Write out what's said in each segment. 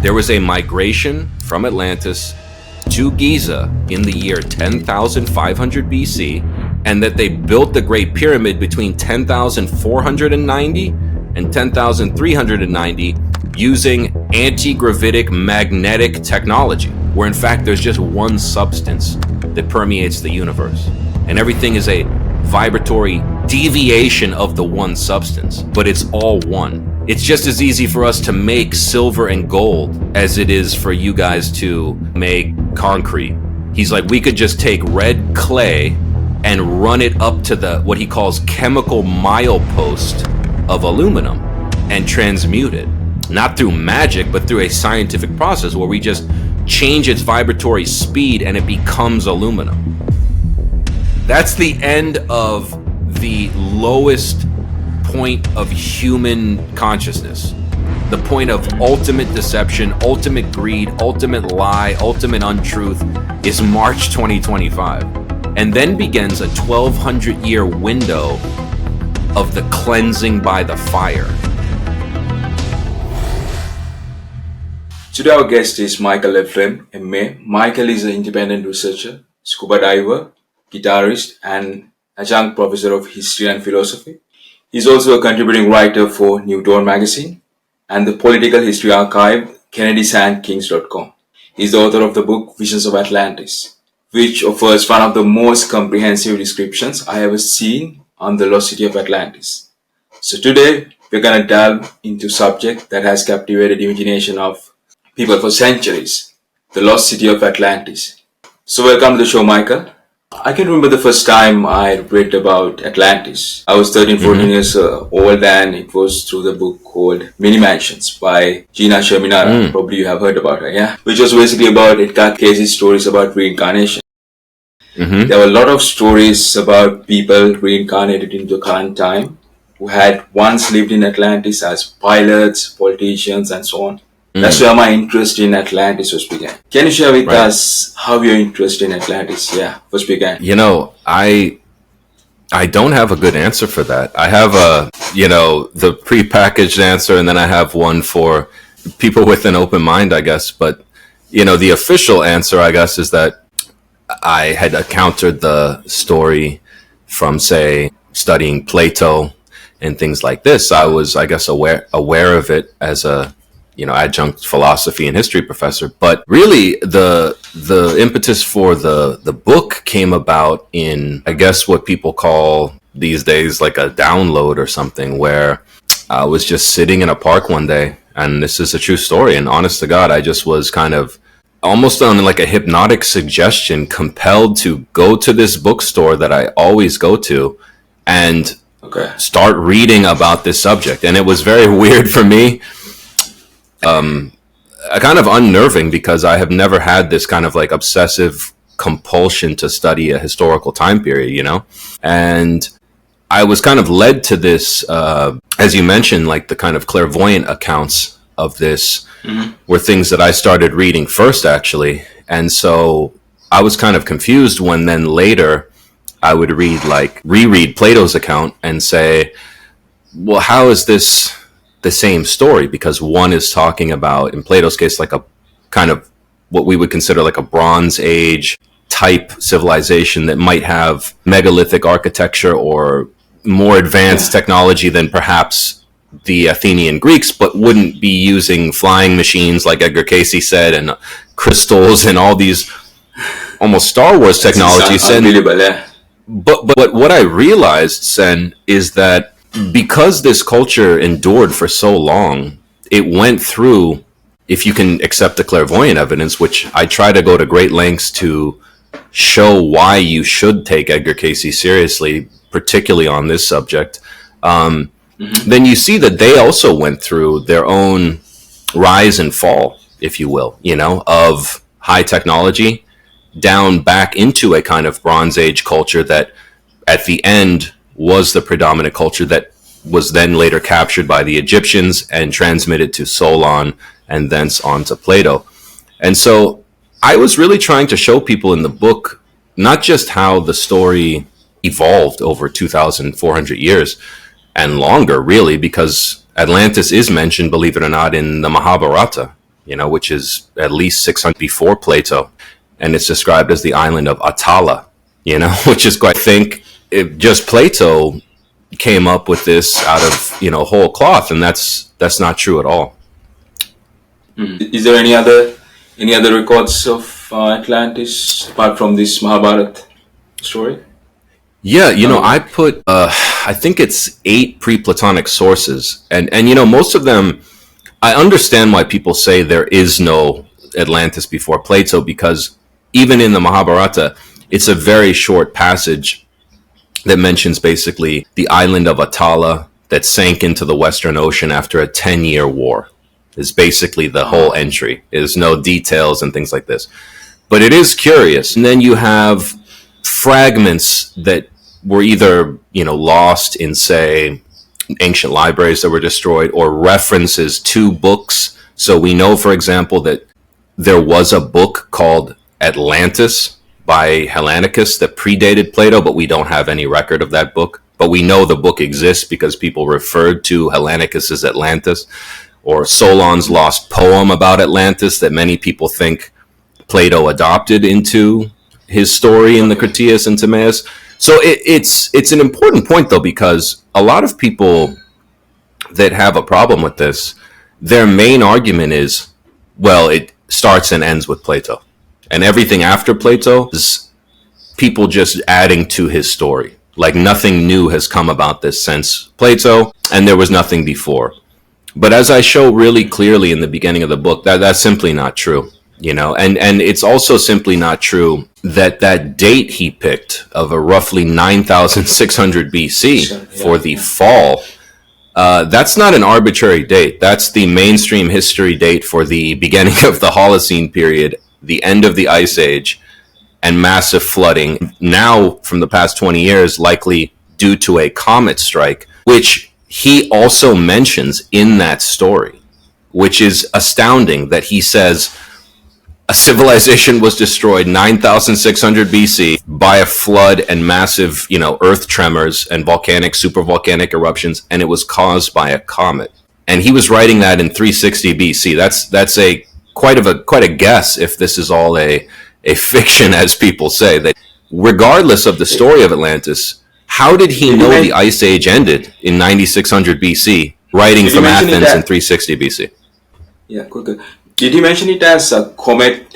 there was a migration from Atlantis to Giza in the year 10,500 BC, and that they built the Great Pyramid between 10,490 and 10,390 using anti-gravitic magnetic technology, where in fact there's just one substance that permeates the universe, and everything is a vibratory deviation of the one substance, but it's all one. It's just as easy for us to make silver and gold as it is for you guys to make concrete. He's like, we could just take red clay and run it up to the what he calls chemical milepost of aluminum and transmute it, not through magic, but through a scientific process where we just change its vibratory speed and it becomes aluminum. That's the end of the lowest point of human consciousness. The point of ultimate deception, ultimate greed, ultimate lie, ultimate untruth is March 2025. And then begins a 1,200-year window of the cleansing by the fire. Today our guest is Michael Le Flem, MA. Michael is an independent researcher, scuba diver, guitarist, and adjunct professor of history and philosophy. He's also a contributing writer for New Dawn magazine and the political history archive KennedySandKings.com. He's the author of the book Visions of Atlantis, which offers one of the most comprehensive descriptions I ever seen on the lost city of Atlantis. So today we're going to delve into a subject that has captivated the imagination of people for centuries, the lost city of Atlantis. So welcome to the show, Michael. I can remember the first time I read about Atlantis. I was 13-14 years old, and it was through the book called Mini Mansions by Gina Sherminara. Probably you have heard about her, yeah? Which was basically about Edgar Cayce's stories about reincarnation. There were a lot of stories about people reincarnated into current time who had once lived in Atlantis as pilots, politicians, and so on. That's where my interest in Atlantis was began. Can you share with us how your interest in Atlantis first began? You know, I don't have a good answer for that. I have the prepackaged answer, and then I have one for people with an open mind, I guess. But, the official answer, I guess, is that I had encountered the story from, say, studying Plato and things like this. I was, I guess, aware of it as a adjunct philosophy and history professor. But really, the impetus for the book came about in, I guess, what people call these days like a download or something, where I was just sitting in a park one day, and this is a true story, and honest to God, I just was kind of almost on like a hypnotic suggestion compelled to go to this bookstore that I always go to and start reading about this subject. And it was very weird for me. Kind of unnerving, because I have never had this kind of like obsessive compulsion to study a historical time period, and I was kind of led to this, as you mentioned, like the kind of clairvoyant accounts of this were things that I started reading first, actually. And so I was kind of confused when then later I would reread Plato's account and say, well, how is this the same story? Because one is talking about, in Plato's case, like a kind of what we would consider like a Bronze Age type civilization that might have megalithic architecture or more advanced technology than perhaps the Athenian Greeks, but wouldn't be using flying machines like Edgar Cayce said, and crystals and all these almost Star Wars technologies. But what I realized, Sen, is that because this culture endured for so long, it went through, if you can accept the clairvoyant evidence, which I try to go to great lengths to show why you should take Edgar Cayce seriously, particularly on this subject, then you see that they also went through their own rise and fall, if you will, of high technology down back into a kind of Bronze Age culture that at the end was the predominant culture that was then later captured by the Egyptians and transmitted to Solon and thence on to Plato. And so I was really trying to show people in the book not just how the story evolved over 2,400 years and longer, really, because Atlantis is mentioned, believe it or not, in the Mahabaratha, which is at least 600 before Plato. And it's described as the island of Attala, which is quite, I think just Plato came up with this out of, whole cloth. And that's not true at all. Is there any other records of Atlantis apart from this Mahabharata story? Yeah, I put, I think it's 8 pre-Platonic sources. And most of them, I understand why people say there is no Atlantis before Plato, because even in the Mahabharata, it's a very short passage that mentions basically the island of Attala that sank into the Western Ocean after a 10-year war. Is basically the whole entry. There's no details and things like this. But it is curious. And then you have fragments that were either, lost in, say, ancient libraries that were destroyed, or references to books. So we know, for example, that there was a book called Atlantis by Hellanicus that predated Plato, but we don't have any record of that book. But we know the book exists because people referred to Hellanicus as Atlantis. Or Solon's lost poem about Atlantis that many people think Plato adopted into his story in the Critias and Timaeus. So it's an important point, though, because a lot of people that have a problem with this, their main argument is, well, it starts and ends with Plato. And everything after Plato is people just adding to his story. Like nothing new has come about this since Plato, and there was nothing before. But as I show really clearly in the beginning of the book, that's simply not true, and it's also simply not true that date he picked of a roughly 9,600 BC for the fall, that's not an arbitrary date. That's the mainstream history date for the beginning of the Holocene period, the end of the Ice Age, and massive flooding. Now, from the past 20 years, likely due to a comet strike, which he also mentions in that story, which is astounding that he says a civilization was destroyed 9,600 BC by a flood and massive, earth tremors and supervolcanic eruptions, and it was caused by a comet. And he was writing that in 360 BC. That's quite a guess if this is all a fiction, as people say. That regardless of the story of Atlantis, how did he know the Ice Age ended in 9600 BC, writing from Athens in 360 BC? Yeah, good. Did he mention it as a comet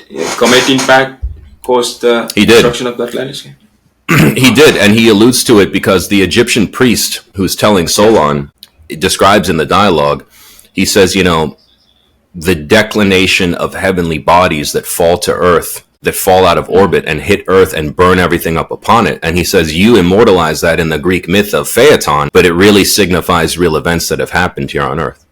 impact caused the destruction of the Atlantis? He did, and he alludes to it because the Egyptian priest who's telling Solon, describes in the dialogue, he says, the declination of heavenly bodies that fall to earth, that fall out of orbit and hit Earth and burn everything up upon it. And he says, you immortalize that in the Greek myth of Phaeton, but it really signifies real events that have happened here on Earth.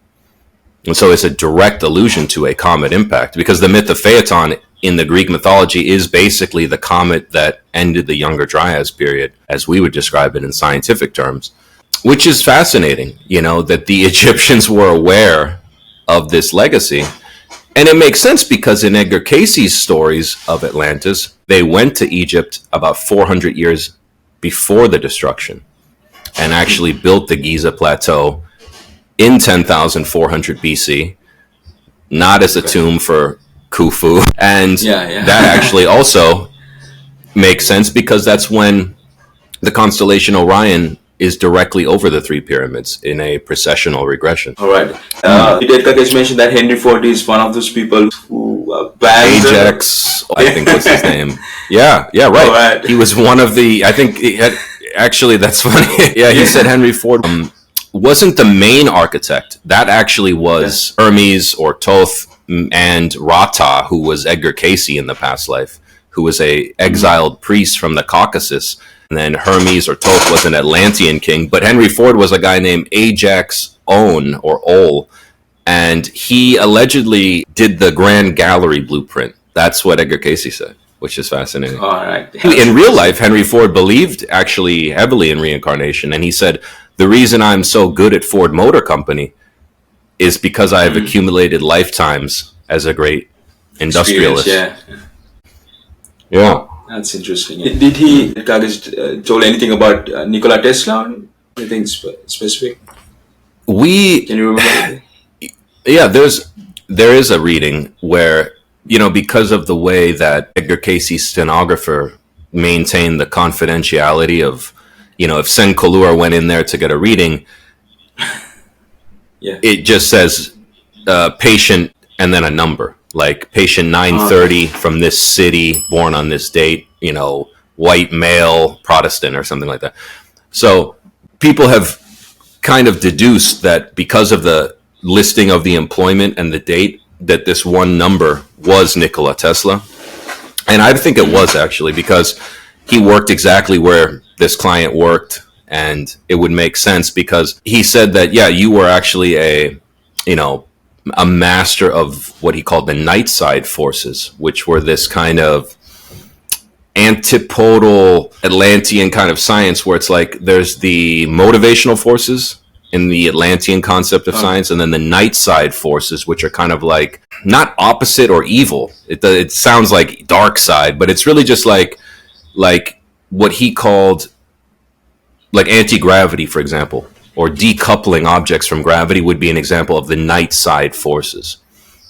And so it's a direct allusion to a comet impact, because the myth of Phaeton in the Greek mythology is basically the comet that ended the Younger Dryas period, as we would describe it in scientific terms, which is fascinating, that the Egyptians were aware of this legacy. And it makes sense because in Edgar Cayce's stories of Atlantis, they went to Egypt about 400 years before the destruction and actually built the Giza Plateau in 10,400 BC, not as a tomb for Khufu. And that actually also makes sense because that's when the constellation Orion is directly over the 3 pyramids in a precessional regression. All right. Edgar Cayce mentioned that Henry Ford is one of those people who banned Ajax, I think was his name. Yeah, right. All right. He was one of the, I think, actually, that's funny. Yeah, he said Henry Ford wasn't the main architect. That actually was Hermes or Thoth and Rata, who was Edgar Cayce in the past life, who was a exiled priest from the Caucasus. And then Hermes or Thoth was an Atlantean king. But Henry Ford was a guy named Ajax Ol. And he allegedly did the Grand Gallery blueprint. That's what Edgar Cayce said, which is fascinating. All right. In real life, Henry Ford believed actually heavily in reincarnation. And he said, the reason I'm so good at Ford Motor Company is because I have accumulated lifetimes as a great industrialist. Yeah. That's interesting. Did he told anything about Nikola Tesla? Anything specific? Can you remember? Yeah, there's there is a reading where, because of the way that Edgar Cayce's stenographer maintained the confidentiality of, if Sen Kolur went in there to get a reading, it just says patient and then a number, like patient 930 from this city, born on this date, white male, Protestant or something like that. So people have kind of deduced that because of the listing of the employment and the date, that this one number was Nikola Tesla. And I think it was actually, because he worked exactly where this client worked, and it would make sense because he said that, you were actually a master of what he called the night side forces, which were this kind of antipodal Atlantean kind of science where it's like there's the motivational forces in the Atlantean concept of science, and then the night side forces, which are kind of like not opposite or evil. It sounds like dark side, but it's really just like what he called like anti-gravity, for example, or decoupling objects from gravity would be an example of the night side forces.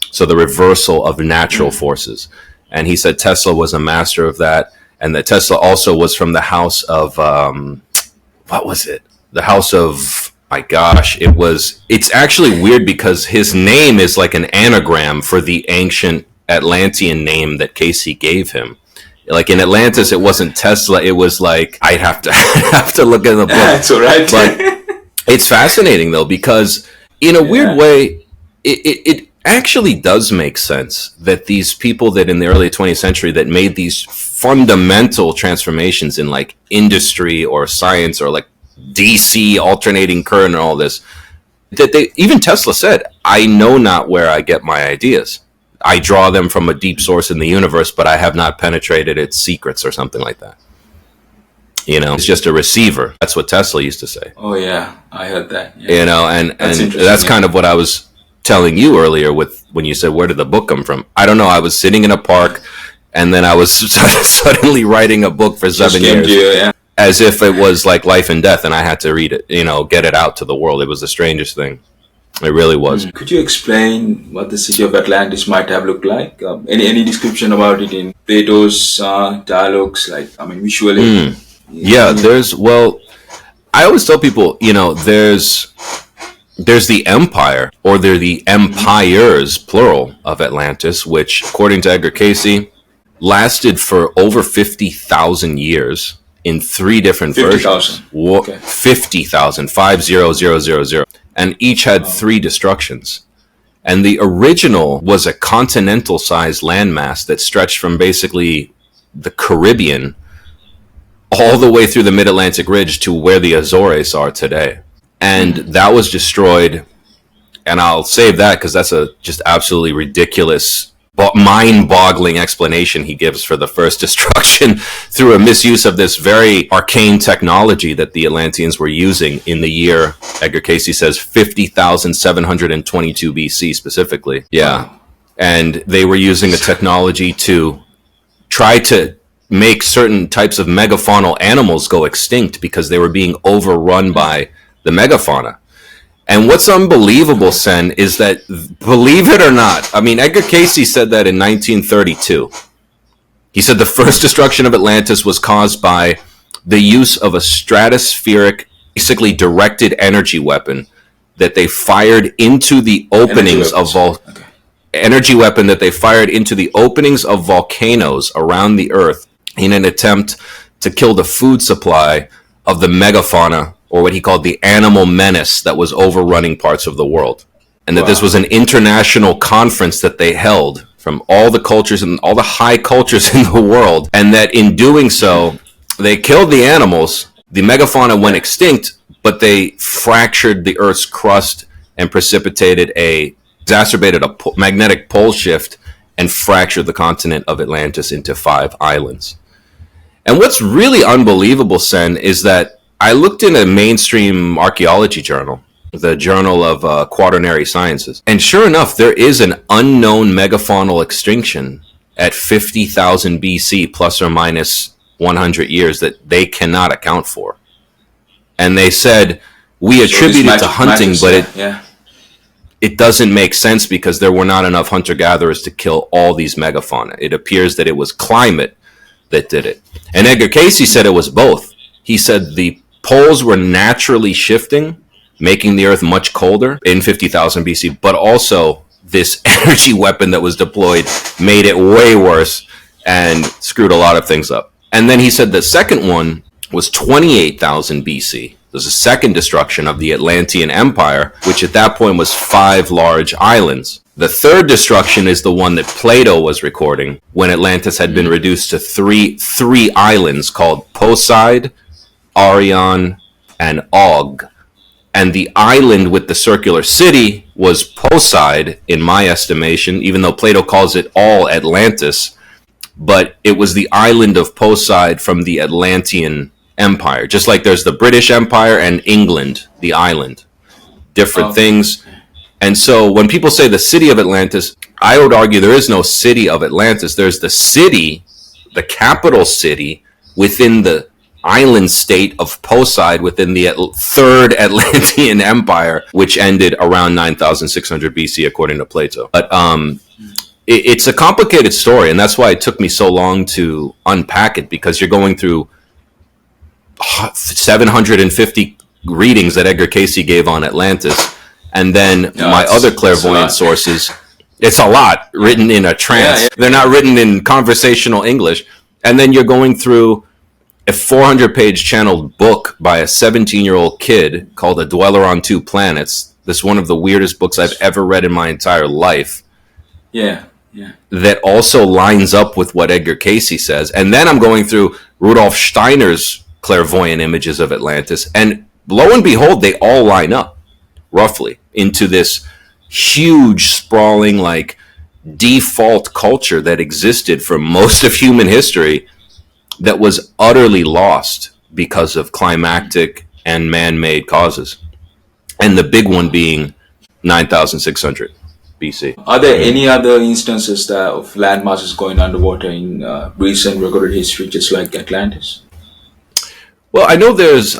So the reversal of natural forces. And he said Tesla was a master of that, and that Tesla also was from the house of what was it? The house of, my gosh, it's actually weird because his name is like an anagram for the ancient Atlantean name that Cayce gave him. Like in Atlantis, it wasn't Tesla. It was like, I'd have to look in the book. That's all right. But it's fascinating though, because in a weird way, it actually does make sense that these people that in the early 20th century that made these fundamental transformations in like industry or science or like DC alternating current and all this, that even Tesla said, I know not where I get my ideas. I draw them from a deep source in the universe, but I have not penetrated its secrets or something like that. It's just a receiver. That's what Tesla used to say. Oh yeah, I heard that. Yeah. And that's kind of what I was telling you earlier with when you said, where did the book come from? I don't know. I was sitting in a park and then I was suddenly writing a book for 7 years. As if it was like life and death, and I had to read it, get it out to the world. It was the strangest thing. It really was. Could you explain what the city of Atlantis might have looked like? Any description about it in Plato's dialogues, visually? Yeah, I always tell people, there's the empire, or they're the empires, plural, of Atlantis, which, according to Edgar Cayce, lasted for over 50,000 years in 3 different 50,000. versions. 50,000, 50,000. And each had 3 destructions. And the original was a continental-sized landmass that stretched from basically the Caribbean all the way through the Mid-Atlantic Ridge to where the Azores are today. And that was destroyed, and I'll save that because that's a just absolutely ridiculous, mind-boggling explanation he gives for the first destruction through a misuse of this very arcane technology that the Atlanteans were using in the year, Edgar Cayce says, 50,722 BC specifically. Yeah. And they were using a technology to try to make certain types of megafaunal animals go extinct because they were being overrun by the megafauna. And what's unbelievable, Sen, is that, believe it or not, Edgar Cayce said that in 1932. He said the first destruction of Atlantis was caused by the use of a stratospheric, basically directed energy weapon that they fired into the openings of energy weapon that they fired into the openings of volcanoes around the Earth in an attempt to kill the food supply of the megafauna, or what he called the animal menace that was overrunning parts of the world. And that this was an international conference that they held from all the cultures and all the high cultures in the world. And that in doing so, they killed the animals, the megafauna went extinct, but they fractured the Earth's crust and exacerbated a magnetic pole shift and fractured the continent of Atlantis into 5 islands. And what's really unbelievable, Sen, is that I looked in a mainstream archaeology journal, the Journal of Quaternary Sciences, and sure enough, there is an unknown megafaunal extinction at 50,000 BC, plus or minus 100 years, that they cannot account for. And they said, we attribute it to hunting, but it doesn't make sense because there were not enough hunter-gatherers to kill all these megafauna. It appears that it was climate that did it. And Edgar Cayce said it was both. He said the poles were naturally shifting, making the Earth much colder in 50,000 BC, but also this energy weapon that was deployed made it way worse and screwed a lot of things up. And then he said the second one was 28,000 BC. There's a second destruction of the Atlantean Empire, which at that point was 5 large islands. The third destruction is the one that Plato was recording when Atlantis had been reduced to three islands called Poseid, Arion, and Og. And the island with the circular city was Poseid, in my estimation, even though Plato calls it all Atlantis. But it was the island of Poseid from the Atlantean Empire. Just like there's the British Empire and England, the island. Different things. And so when people say the city of Atlantis, I would argue there is no city of Atlantis. There's the city, the capital city, within the island state of Poseid within the third Atlantean Empire, which ended around 9,600 BC, according to Plato. But it's a complicated story, and that's why it took me so long to unpack it, because you're going through 750 readings that Edgar Cayce gave on Atlantis, and then my other clairvoyant sources. It's a lot written in a trance. They're not written in conversational English. And then you're going through a 400-page channeled book by a 17-year-old kid called A Dweller on Two Planets. This is one of the weirdest books I've ever read in my entire life. Yeah. That also lines up with what Edgar Cayce says. And then I'm going through Rudolf Steiner's clairvoyant images of Atlantis. And lo and behold, they all line up, roughly, into this huge, sprawling, like, default culture that existed for most of human history that was utterly lost because of climactic and man-made causes. And the big one being 9,600 BC. Are there any other instances of land masses going underwater in recent recorded history, just like Atlantis? Well, I know there's,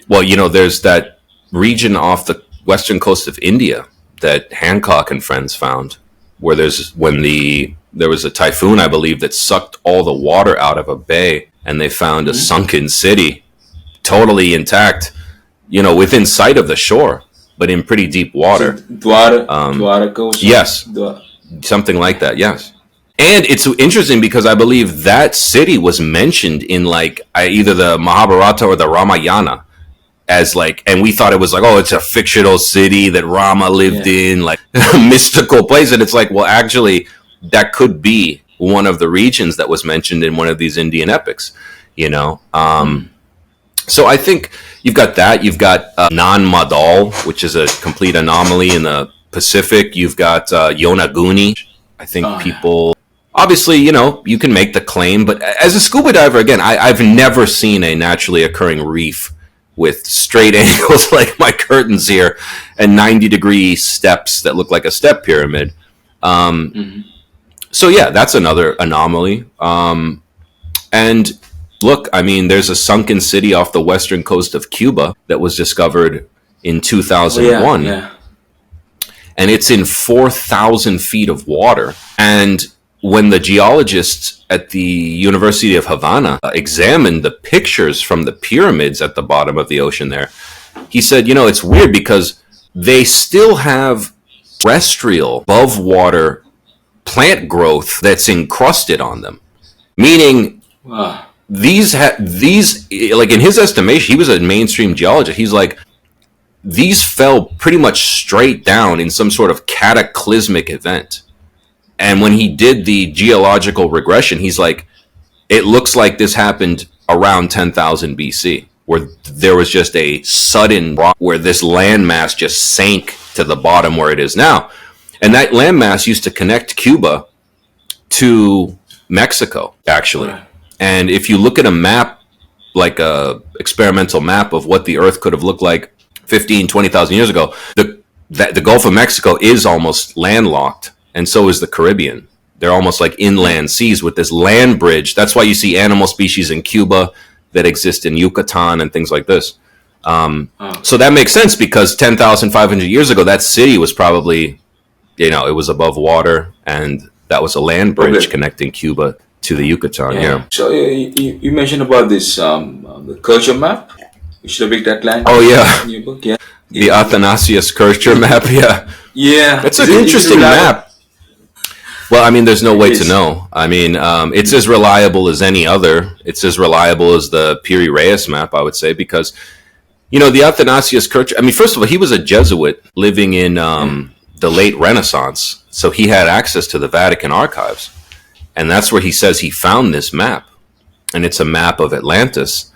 there's that region off the western coast of India that Hancock and friends found, where there was a typhoon, I believe, that sucked all the water out of a bay, and they found a sunken city, totally intact, within sight of the shore, but in pretty deep water. Dwaraka? Yes, something like that. Yes. And it's interesting because I believe that city was mentioned in either the Mahabaratha or the Ramayana as and we thought it was it's a fictional city that Rama lived in, a mystical place. And it's well, actually, that could be one of the regions that was mentioned in one of these Indian epics, So I think you've got that. You've got Nan Madol, which is a complete anomaly in the Pacific. You've got Yonaguni. I think people... Obviously, you can make the claim, but as a scuba diver, again, I've never seen a naturally occurring reef with straight angles like my curtains here and 90-degree steps that look like a step pyramid. So yeah, that's another anomaly. And look, there's a sunken city off the western coast of Cuba that was discovered in 2001. And it's in 4,000 feet of water. And when the geologists at the University of Havana examined the pictures from the pyramids at the bottom of the ocean there, he said, it's weird because they still have terrestrial, above water plant growth that's encrusted on them. Meaning, these, in his estimation, he was a mainstream geologist. He's these fell pretty much straight down in some sort of cataclysmic event. And when he did the geological regression, he's it looks like this happened around 10,000 BC, where there was just a sudden rock where this landmass just sank to the bottom where it is now. And that landmass used to connect Cuba to Mexico, actually. And if you look at a map, like a experimental map of what the Earth could have looked like 15, 20,000 years ago, the Gulf of Mexico is almost landlocked. And so is the Caribbean. They're almost like inland seas with this land bridge. That's why you see animal species in Cuba that exist in Yucatan and things like this. So that makes sense because 10,500 years ago, that city was probably, it was above water, and that was a land bridge connecting Cuba to the Yucatan. Yeah. So you mentioned about this the culture map, which depicts Atlantis. Oh yeah. In your book, yeah. The Athanasius Kircher map. Yeah. Yeah. It's an interesting map. Well, I mean, there's no way to know. I mean, it's as reliable as any other. It's as reliable as the Piri Reis map, I would say, because, the Athanasius Kircher, I mean, first of all, he was a Jesuit living in the late Renaissance. So he had access to the Vatican archives. And that's where he says he found this map. And it's a map of Atlantis.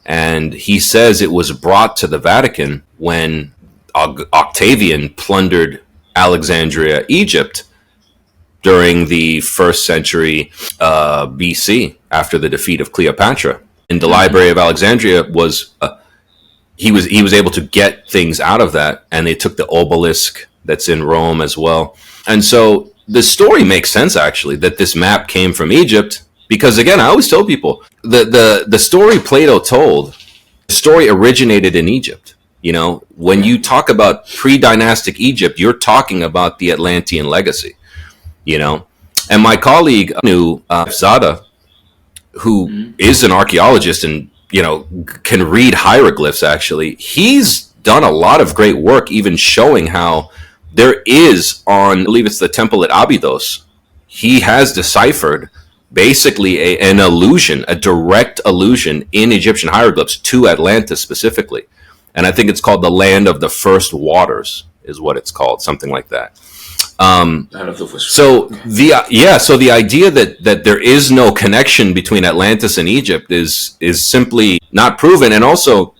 And he says it was brought to the Vatican when Octavian plundered Alexandria, Egypt, during the 1st century BC, after the defeat of Cleopatra. And the Library of Alexandria was, he was able to get things out of that, and they took the obelisk that's in Rome as well. And so the story makes sense, actually, that this map came from Egypt, because again, I always tell people, the story Plato told, the story originated in Egypt. When you talk about pre-dynastic Egypt, you're talking about the Atlantean legacy. And my colleague Zada, who is an archaeologist and can read hieroglyphs, actually, he's done a lot of great work, even showing how there is I believe it's the temple at Abydos, he has deciphered basically an allusion, a direct allusion in Egyptian hieroglyphs to Atlantis specifically. And I think it's called the land of the first waters is what it's called, something like that. So the idea that there is no connection between Atlantis and Egypt is simply not proven. And also,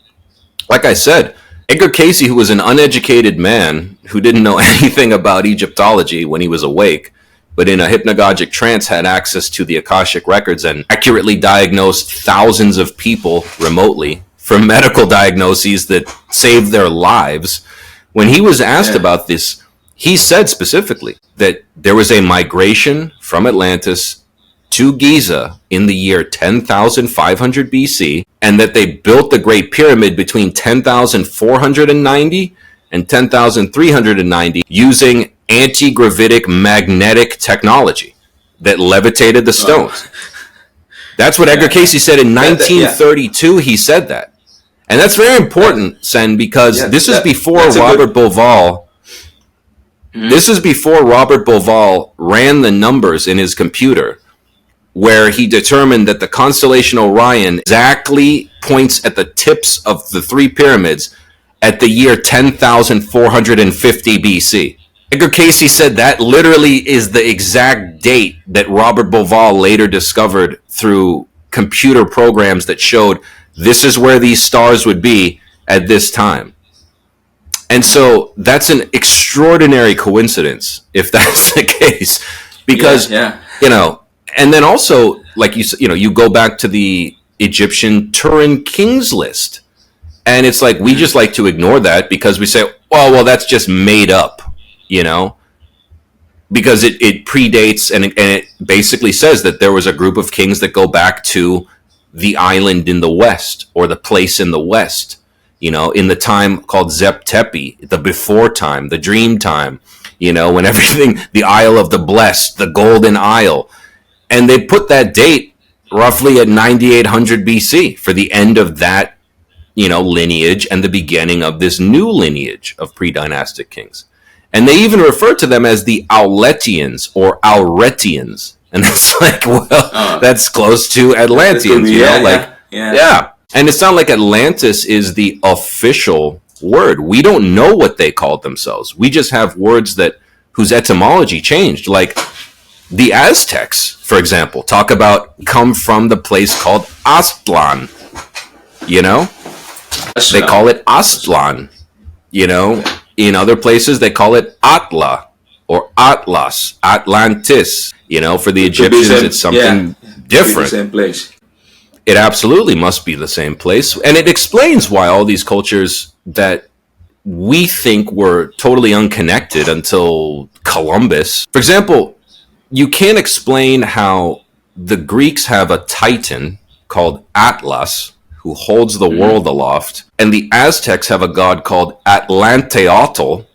like I said, Edgar Cayce, who was an uneducated man who didn't know anything about Egyptology when he was awake, but in a hypnagogic trance had access to the Akashic records and accurately diagnosed thousands of people remotely for medical diagnoses that saved their lives. When he was asked about this, he said specifically that there was a migration from Atlantis to Giza in the year 10,500 BC, and that they built the Great Pyramid between 10,490 and 10,390 using anti-gravitic magnetic technology that levitated the stones. That's what Edgar Cayce said in 1932. He said that. And that's very important, Sen, because this is before Robert Bauval. This is before Robert Bauval ran the numbers in his computer, where he determined that the constellation Orion exactly points at the tips of the 3 pyramids at the year 10,450 BC. Edgar Cayce said that literally is the exact date that Robert Bauval later discovered through computer programs that showed this is where these stars would be at this time. And so that's an extraordinary coincidence, if that's the case, because, and then also, like you go back to the Egyptian Turin Kings list, and it's like, we just like to ignore that because we say, well, that's just made up, because it predates and it basically says that there was a group of kings that go back to the island in the west or the place in the west, in the time called Zep Tepi, the before time, the dream time, when everything, the Isle of the Blessed, the Golden Isle. And they put that date roughly at 9800 BC for the end of that, lineage and the beginning of this new lineage of pre-dynastic kings. And they even refer to them as the Atlanteans or Auretians. And it's like, that's close to Atlanteans, Yeah. And it's not like Atlantis is the official word. We don't know what they called themselves. We just have words whose etymology changed. Like the Aztecs, for example, come from the place called Aztlan. They call it Aztlan. In other places they call it Atla or Atlas, Atlantis. For the Egyptians, it's something different. The same place. It absolutely must be the same place. And it explains why all these cultures that we think were totally unconnected until Columbus. For example, you can't explain how the Greeks have a titan called Atlas, who holds the world aloft, and the Aztecs have a god called Atlanteotl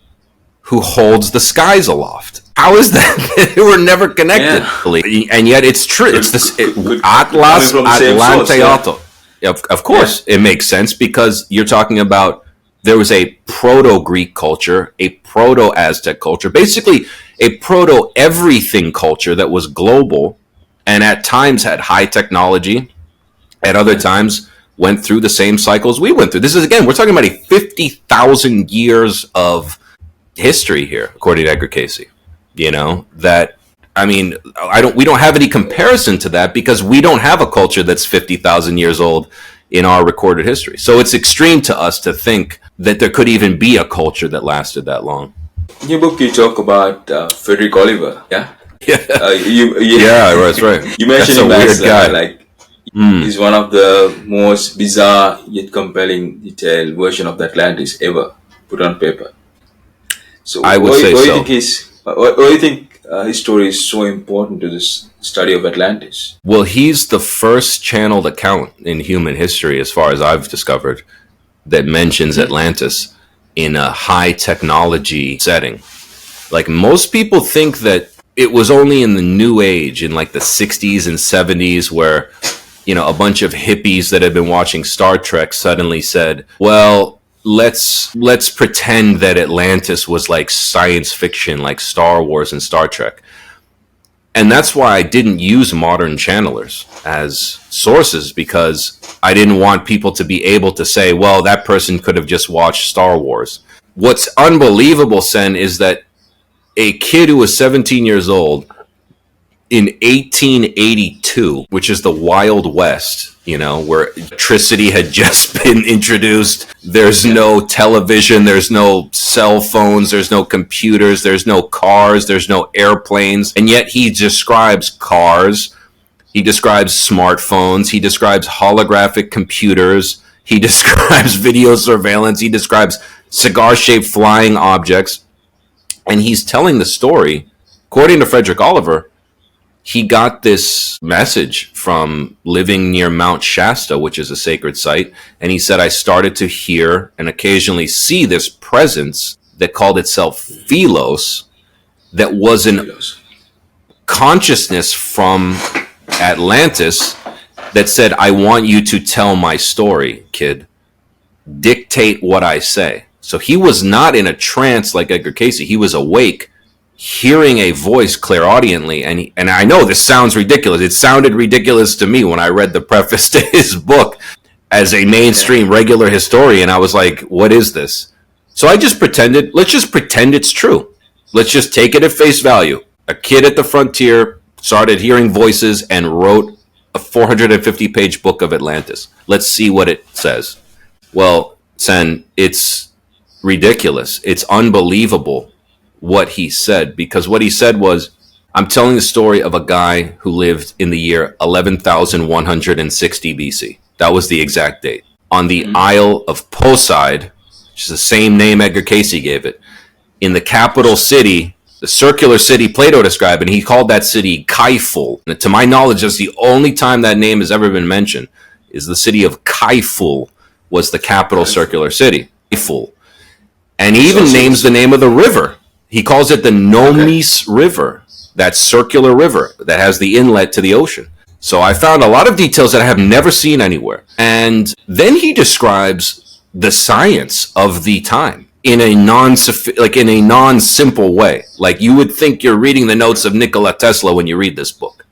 who holds the skies aloft. How is that? They were never connected. Yeah. And yet it's true. It's this Atlas Atlanteotl. Yeah. Of course, it makes sense because you're talking about there was a proto-Greek culture, a proto-Aztec culture, basically a proto-everything culture that was global and at times had high technology, at other times went through the same cycles we went through. This is, again, we're talking about a 50,000 years of history here, according to Edgar Cayce. You know, that, I mean, we don't have any comparison to that because we don't have a culture that's 50,000 years old in our recorded history. So it's extreme to us to think that there could even be a culture that lasted that long. In your book, you talk about Frederick Oliver, yeah? Yeah, Yeah, that's right. You mentioned him as he's one of the most bizarre yet compelling detailed version of the Atlantis ever put on paper. So I would say so. Why do you think his story is so important to this study of Atlantis? Well, he's the first channeled account in human history, as far as I've discovered, that mentions Atlantis in a high technology setting. Like, most people think that it was only in the New Age, in like the 60s and 70s, where, you know, a bunch of hippies that had been watching Star Trek suddenly said, well, let's pretend that Atlantis was like science fiction, like Star Wars and Star Trek. And that's why I didn't use modern channelers as sources, because I didn't want people to be able to say, well, that person could have just watched Star Wars. What's unbelievable, Sen, is that a kid who was 17 years old in 1882, which is the Wild West, you know, where electricity had just been introduced. There's no television, there's no cell phones, there's no computers, there's no cars, there's no airplanes. And yet he describes cars, he describes smartphones, he describes holographic computers, he describes video surveillance, he describes cigar-shaped flying objects. And he's telling the story, according to Frederick Oliver, he got this message from living near Mount Shasta, which is a sacred site. And he said, I started to hear and occasionally see this presence that called itself Philos, that was an consciousness from Atlantis that said, I want you to tell my story, kid. Dictate what I say. So he was not in a trance like Edgar Cayce. He was awake, hearing a voice clairaudiently. And I know this sounds ridiculous. It sounded ridiculous to me when I read the preface to his book as a mainstream regular historian. I was like, what is this? So I just pretended, let's just pretend it's true. Let's just take it at face value. A kid at the frontier started hearing voices and wrote a 450-page book of Atlantis. Let's see what it says. Well, Sen, it's ridiculous. It's unbelievable what he said, because what he said was, I'm telling the story of a guy who lived in the year 11,160 BC. That was the exact date. On the Isle of Poseid, which is the same name Edgar Cayce gave it, in the capital city, the circular city Plato described, and he called that city Kaiful. And to my knowledge, that's the only time that name has ever been mentioned, is the city of Kaiful was the capital circular city. Kaiful. And he even names the name of the river. He calls it the Nomis River, that circular river that has the inlet to the ocean. So I found a lot of details that I have never seen anywhere. And then he describes the science of the time in a non-simple way. Like you would think you're reading the notes of Nikola Tesla when you read this book.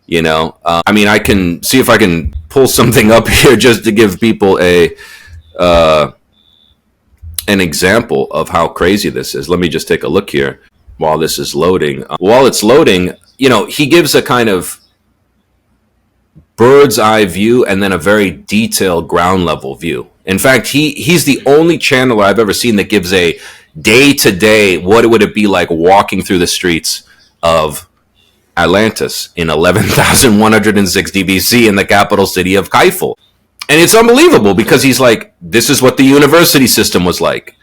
You know, I mean, I can see if I can pull something up here just to give people an example of how crazy this is. Let me just take a look here while this is loading. While it's loading, you know, he gives a kind of bird's eye view and then a very detailed ground level view. In fact, he's the only channeler I've ever seen that gives a day-to-day, what would it be like walking through the streets of Atlantis in 11,160 BC in the capital city of Kaiful. And it's unbelievable because he's like, this is what the university system was like.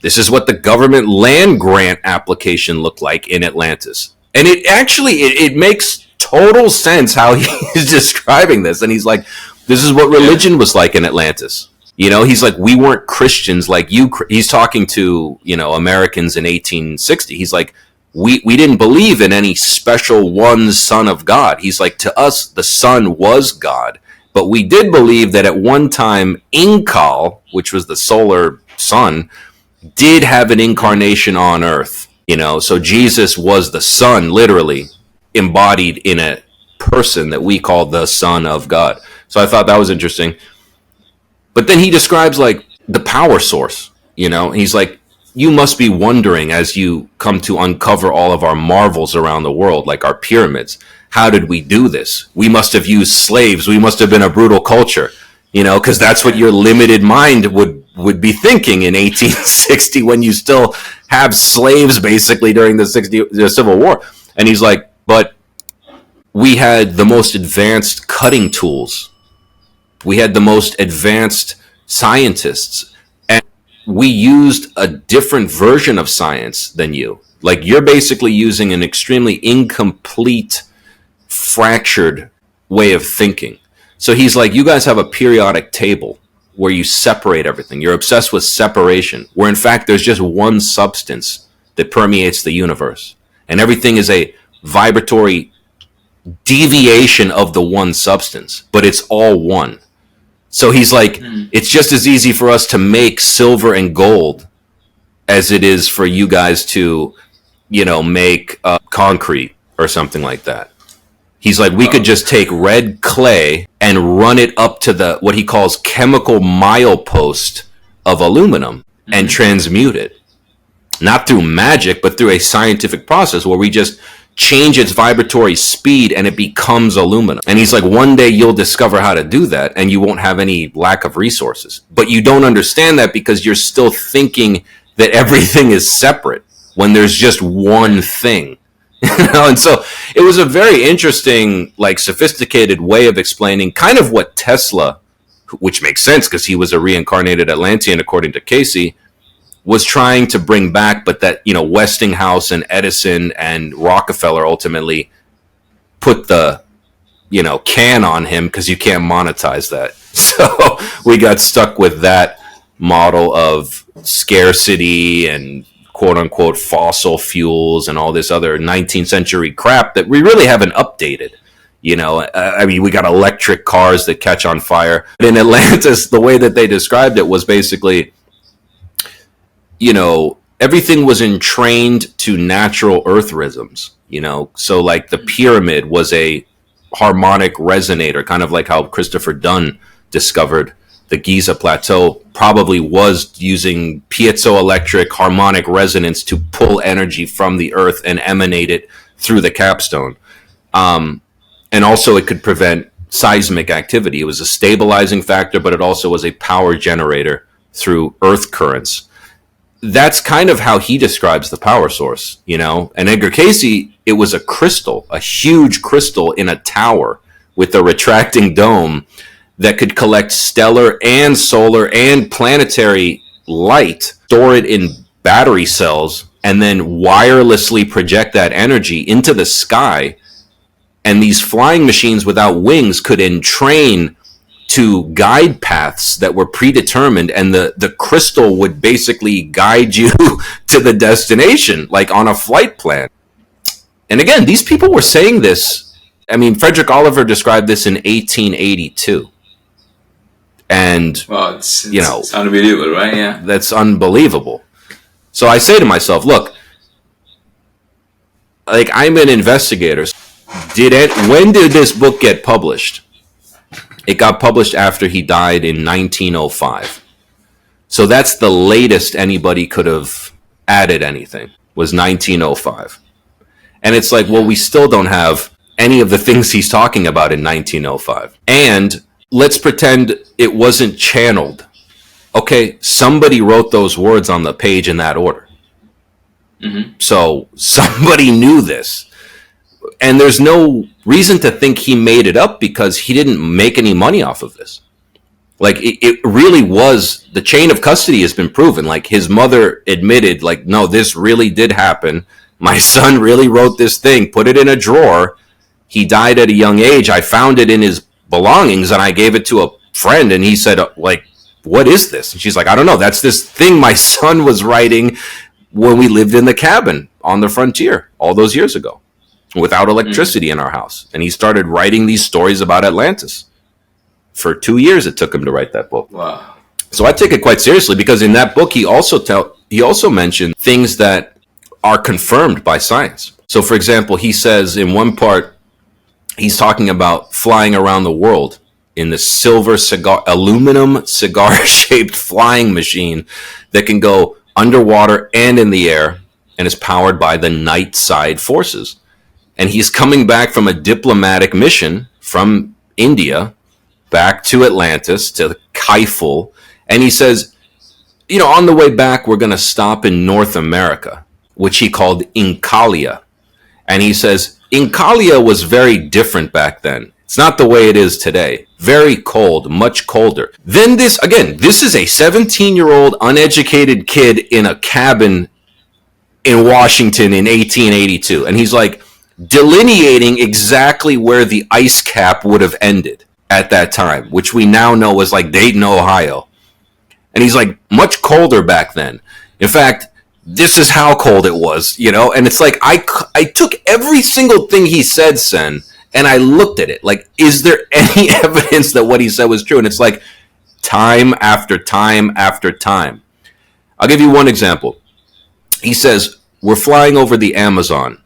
This is what the government land grant application looked like in Atlantis. And it actually, it makes total sense how he's describing this. And he's like, This is what religion was like in Atlantis. You know, he's like, we weren't Christians like you. He's talking to, you know, Americans in 1860. He's like, we didn't believe in any special one son of God. He's like, to us, the son was God. But we did believe that at one time, Incal, which was the solar sun, did have an incarnation on Earth. You know, so Jesus was the son, literally embodied in a person that we call the Son of God. So I thought that was interesting. But then he describes like the power source, you know, he's like, you must be wondering as you come to uncover all of our marvels around the world, like our pyramids. How did we do this? We must have used slaves. We must have been a brutal culture, you know, because that's what your limited mind would be thinking in 1860 when you still have slaves basically during the Civil War. And he's like, but we had the most advanced cutting tools. We had the most advanced scientists, and we used a different version of science than you. Like, you're basically using an extremely incomplete, fractured way of thinking. So he's like, you guys have a periodic table where you separate everything. You're obsessed with separation, where in fact there's just one substance that permeates the universe, and everything is a vibratory deviation of the one substance, but it's all one. So he's like, it's just as easy for us to make silver and gold as it is for you guys to, you know, make concrete or something like that. He's like, we could just take red clay and run it up to the, what he calls chemical milepost of aluminum and transmute it. Not through magic, but through a scientific process where we just change its vibratory speed and it becomes aluminum. And he's like, one day you'll discover how to do that and you won't have any lack of resources. But you don't understand that because you're still thinking that everything is separate when there's just one thing. And so it was a very interesting, like, sophisticated way of explaining kind of what Tesla, which makes sense because he was a reincarnated Atlantean according to Cayce, was trying to bring back, but that, you know, Westinghouse and Edison and Rockefeller ultimately put the, you know, can on him because you can't monetize that. So we got stuck with that model of scarcity and quote unquote fossil fuels and all this other 19th century crap that we really haven't updated. You know, I mean, we got electric cars that catch on fire. In Atlantis, the way that they described it was basically, you know, everything was entrained to natural earth rhythms, you know. So like the pyramid was a harmonic resonator, kind of like how Christopher Dunn discovered the Giza plateau probably was using piezoelectric harmonic resonance to pull energy from the earth and emanate it through the capstone. And also it could prevent seismic activity. It was a stabilizing factor, but it also was a power generator through earth currents. That's kind of how he describes the power source, you know. And Edgar Cayce, it was a crystal, a huge crystal in a tower with a retracting dome that could collect stellar and solar and planetary light, store it in battery cells, and then wirelessly project that energy into the sky. And these flying machines without wings could entrain to guide paths that were predetermined, and the crystal would basically guide you to the destination, like on a flight plan. And again, these people were saying this. I mean, Frederick Oliver described this in 1882. And, wow, you know, it's unbelievable, right? Yeah. That's unbelievable. So I say to myself, look, like, I'm an investigator. When did this book get published? It got published after he died in 1905. So that's the latest anybody could have added anything, was 1905. And it's like, well, we still don't have any of the things he's talking about in 1905. And let's pretend it wasn't channeled. Okay, somebody wrote those words on the page in that order. Mm-hmm. So somebody knew this. And there's no reason to think he made it up because he didn't make any money off of this. Like, it really was, the chain of custody has been proven. Like, his mother admitted, like, no, this really did happen. My son really wrote this thing, put it in a drawer. He died at a young age. I found it in his belongings, and I gave it to a friend, and he said, like, what is this? And she's like, I don't know. That's this thing my son was writing when we lived in the cabin on the frontier all those years ago without electricity in our house. And he started writing these stories about Atlantis. For 2 years, it took him to write that book. Wow. So I take it quite seriously, because in that book, he also mentioned things that are confirmed by science. So, for example, he says in one part, he's talking about flying around the world in the aluminum cigar-shaped flying machine that can go underwater and in the air, and is powered by the night side forces. And he's coming back from a diplomatic mission from India back to Atlantis, to Kaiful, and he says, on the way back, we're going to stop in North America, which he called Incalia. And he says, Incalia was very different back then. It's not the way it is today. Very cold, much colder. Then this is a 17-year-old uneducated kid in a cabin in Washington in 1882. And he's like delineating exactly where the ice cap would have ended at that time, which we now know was like Dayton, Ohio. And he's like, much colder back then. In fact, this is how cold it was, And it's like, I took every single thing he said, Sen, and I looked at it. Like, is there any evidence that what he said was true? And it's like, time after time after time. I'll give you one example. He says, we're flying over the Amazon,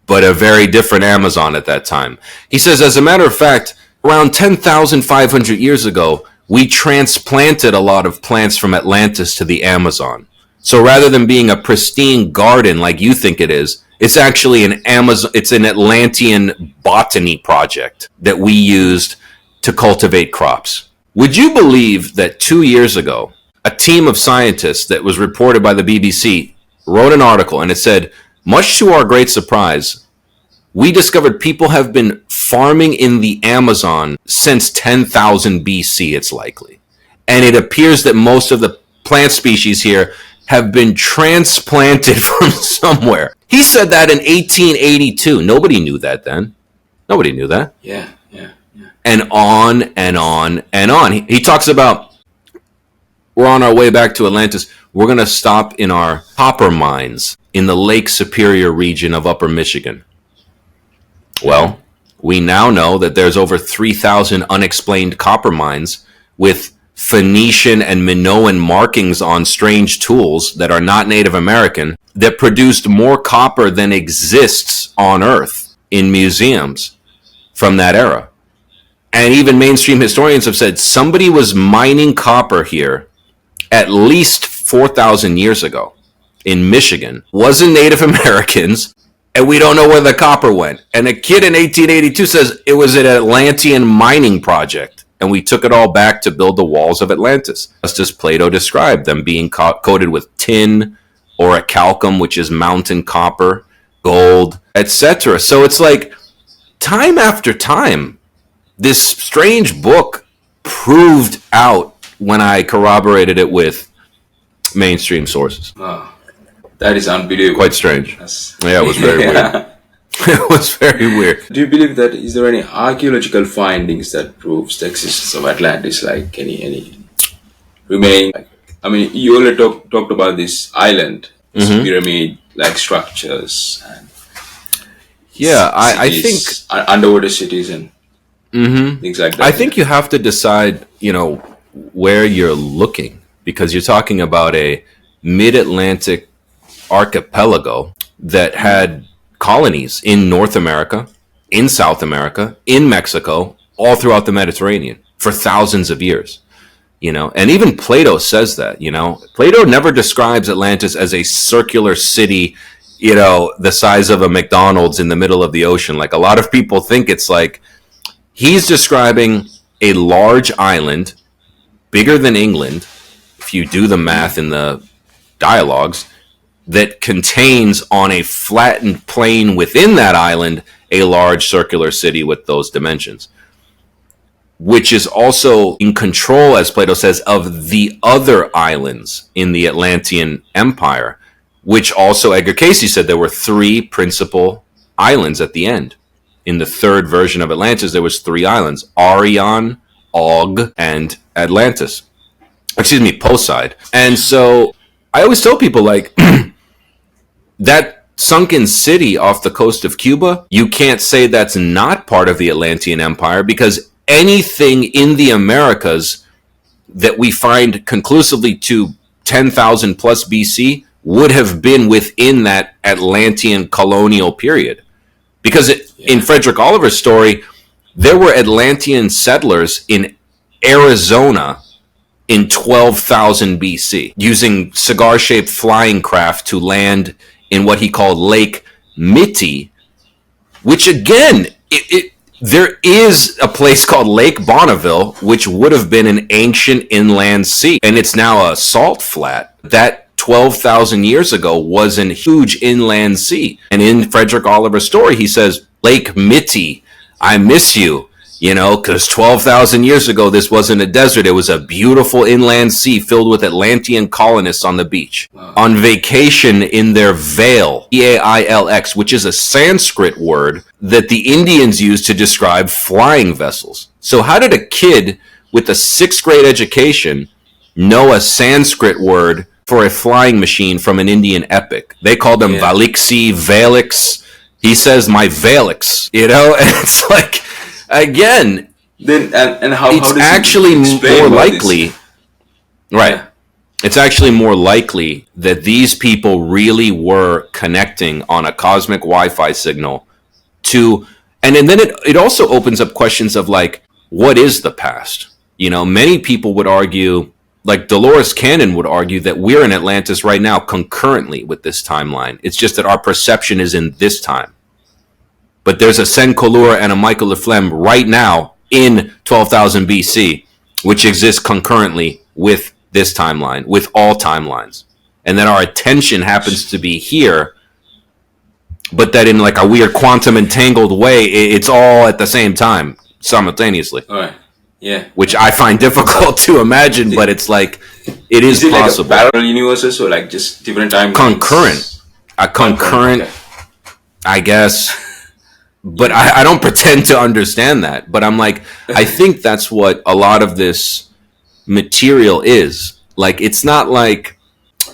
but a very different Amazon at that time. He says, as a matter of fact, around 10,500 years ago, we transplanted a lot of plants from Atlantis to the Amazon. So rather than being a pristine garden like you think it is, it's actually it's an Atlantean botany project that we used to cultivate crops. Would you believe that 2 years ago, a team of scientists that was reported by the BBC wrote an article, and it said, much to our great surprise, we discovered people have been farming in the Amazon since 10,000 BC, it's likely. And it appears that most of the plant species here have been transplanted from somewhere. He said that in 1882. Nobody knew that then. Nobody knew that. Yeah. And on and on and on. He talks about, we're on our way back to Atlantis. We're going to stop in our copper mines in the Lake Superior region of Upper Michigan. Well, we now know that there's over 3,000 unexplained copper mines with Phoenician and Minoan markings on strange tools that are not Native American that produced more copper than exists on Earth in museums from that era. And even mainstream historians have said somebody was mining copper here at least 4,000 years ago in Michigan. Wasn't Native Americans, and we don't know where the copper went. And a kid in 1882 says it was an Atlantean mining project, and we took it all back to build the walls of Atlantis, just as Plato described them being coated with tin or a calcum, which is mountain copper, gold, etc. So it's like time after time, this strange book proved out when I corroborated it with mainstream sources. Oh, that is unbelievable. Quite strange. Yeah, it was very weird. It was very weird. Do you believe that, is there any archaeological findings that proves the existence of Atlantis, like any remaining, I mean, you already talked about this island, this pyramid-like structures, and I think underwater cities and things like that. I think you have to decide, where you're looking, because you're talking about a mid-Atlantic archipelago that had colonies in North America, in South America, in Mexico, all throughout the Mediterranean for thousands of years. And even Plato says that. Plato never describes Atlantis as a circular city, the size of a McDonald's in the middle of the ocean. Like a lot of people think it's like, he's describing a large island, bigger than England, if you do the math in the dialogues, that contains on a flattened plain within that island a large circular city with those dimensions, which is also in control, as Plato says, of the other islands in the Atlantean Empire, which also Edgar Cayce said there were 3 principal islands at the end in the third version of Atlantis, there was 3 islands: Arion, Og, and Atlantis. Excuse me, Poseid. And so I always tell people, like, that sunken city off the coast of Cuba, you can't say that's not part of the Atlantean Empire, because anything in the Americas that we find conclusively to 10,000 plus BC would have been within that Atlantean colonial period. Because in Frederick Oliver's story, there were Atlantean settlers in Arizona in 12,000 BC, using cigar-shaped flying craft to land in what he called Lake Mitti, which again, there is a place called Lake Bonneville, which would have been an ancient inland sea, and it's now a salt flat. That 12,000 years ago was a huge inland sea. And in Frederick Oliver's story, he says, Lake Mitti, I miss you. You know, because 12,000 years ago, this wasn't a desert. It was a beautiful inland sea filled with Atlantean colonists on the beach, on vacation in their veil, Eailx, which is a Sanskrit word that the Indians used to describe flying vessels. So how did a kid with a 6th grade education know a Sanskrit word for a flying machine from an Indian epic? They called them Valixi, Valix. He says, my Valix, you know, and it's like, again, then and how it's how does actually more likely, this? right? Yeah. It's actually more likely that these people really were connecting on a cosmic Wi-Fi signal to, and then it also opens up questions of, like, what is the past? You know, many people would argue, like Dolores Cannon would argue, that we're in Atlantis right now concurrently with this timeline. It's just that our perception is in this time. But there's a Sen Kolura and a Michael Le Flem right now in 12,000 BC, which exists concurrently with this timeline, with all timelines. And then our attention happens to be here, but that in like a weird quantum entangled way, it's all at the same time, simultaneously. All right. Yeah. Which I find difficult to imagine, but it's like, it is possible. Like a parallel universes or like just different timelines? Concurrent. A concurrent, okay. I guess. But I don't pretend to understand that. But I'm like, I think that's what a lot of this material is. Like, it's not like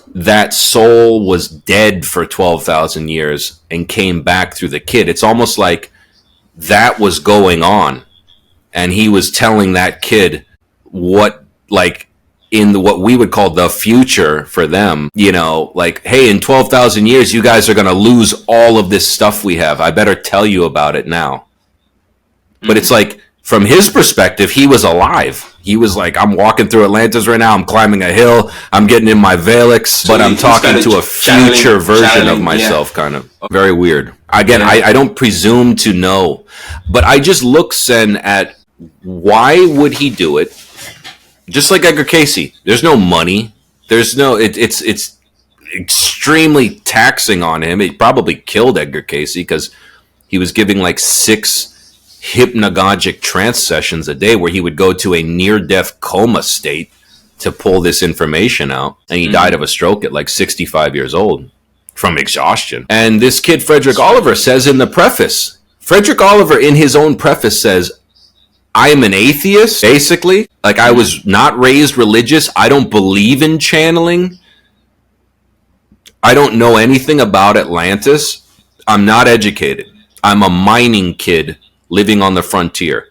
that soul was dead for 12,000 years and came back through the kid. It's almost like that was going on. And he was telling that kid what, like, in what we would call the future for them, you know, like, hey, in 12,000 years, you guys are going to lose all of this stuff we have. I better tell you about it now. But it's like, from his perspective, he was alive. He was like, I'm walking through Atlantis right now. I'm climbing a hill. I'm getting in my Valix, but I'm talking to a future version of myself, kind of. Very weird. Again, I don't presume to know, but I just look, Sen, at why would he do it? Just like Edgar Cayce, there's no money. There's no. It's extremely taxing on him. It probably killed Edgar Cayce because he was giving like 6 hypnagogic trance sessions a day where he would go to a near-death coma state to pull this information out, and he died of a stroke at like 65 years old from exhaustion. And this kid Frederick Oliver says in the preface, Frederick Oliver in his own preface says, I am an atheist, basically. Like, I was not raised religious. I don't believe in channeling. I don't know anything about Atlantis. I'm not educated. I'm a mining kid living on the frontier.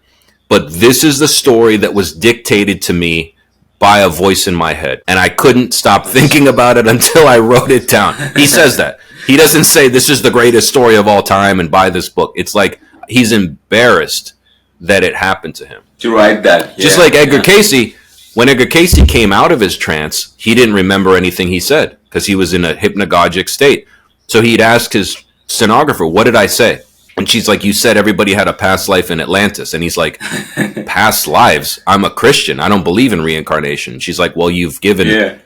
But this is the story that was dictated to me by a voice in my head. And I couldn't stop thinking about it until I wrote it down. He says that. He doesn't say this is the greatest story of all time and buy this book. It's like he's embarrassed that it happened to him. To write that. Yeah, just like Edgar Cayce, when Edgar Cayce came out of his trance, he didn't remember anything he said because he was in a hypnagogic state. So he'd ask his stenographer, what did I say? And she's like, you said everybody had a past life in Atlantis. And he's like, past lives? I'm a Christian. I don't believe in reincarnation. She's like, well, you've given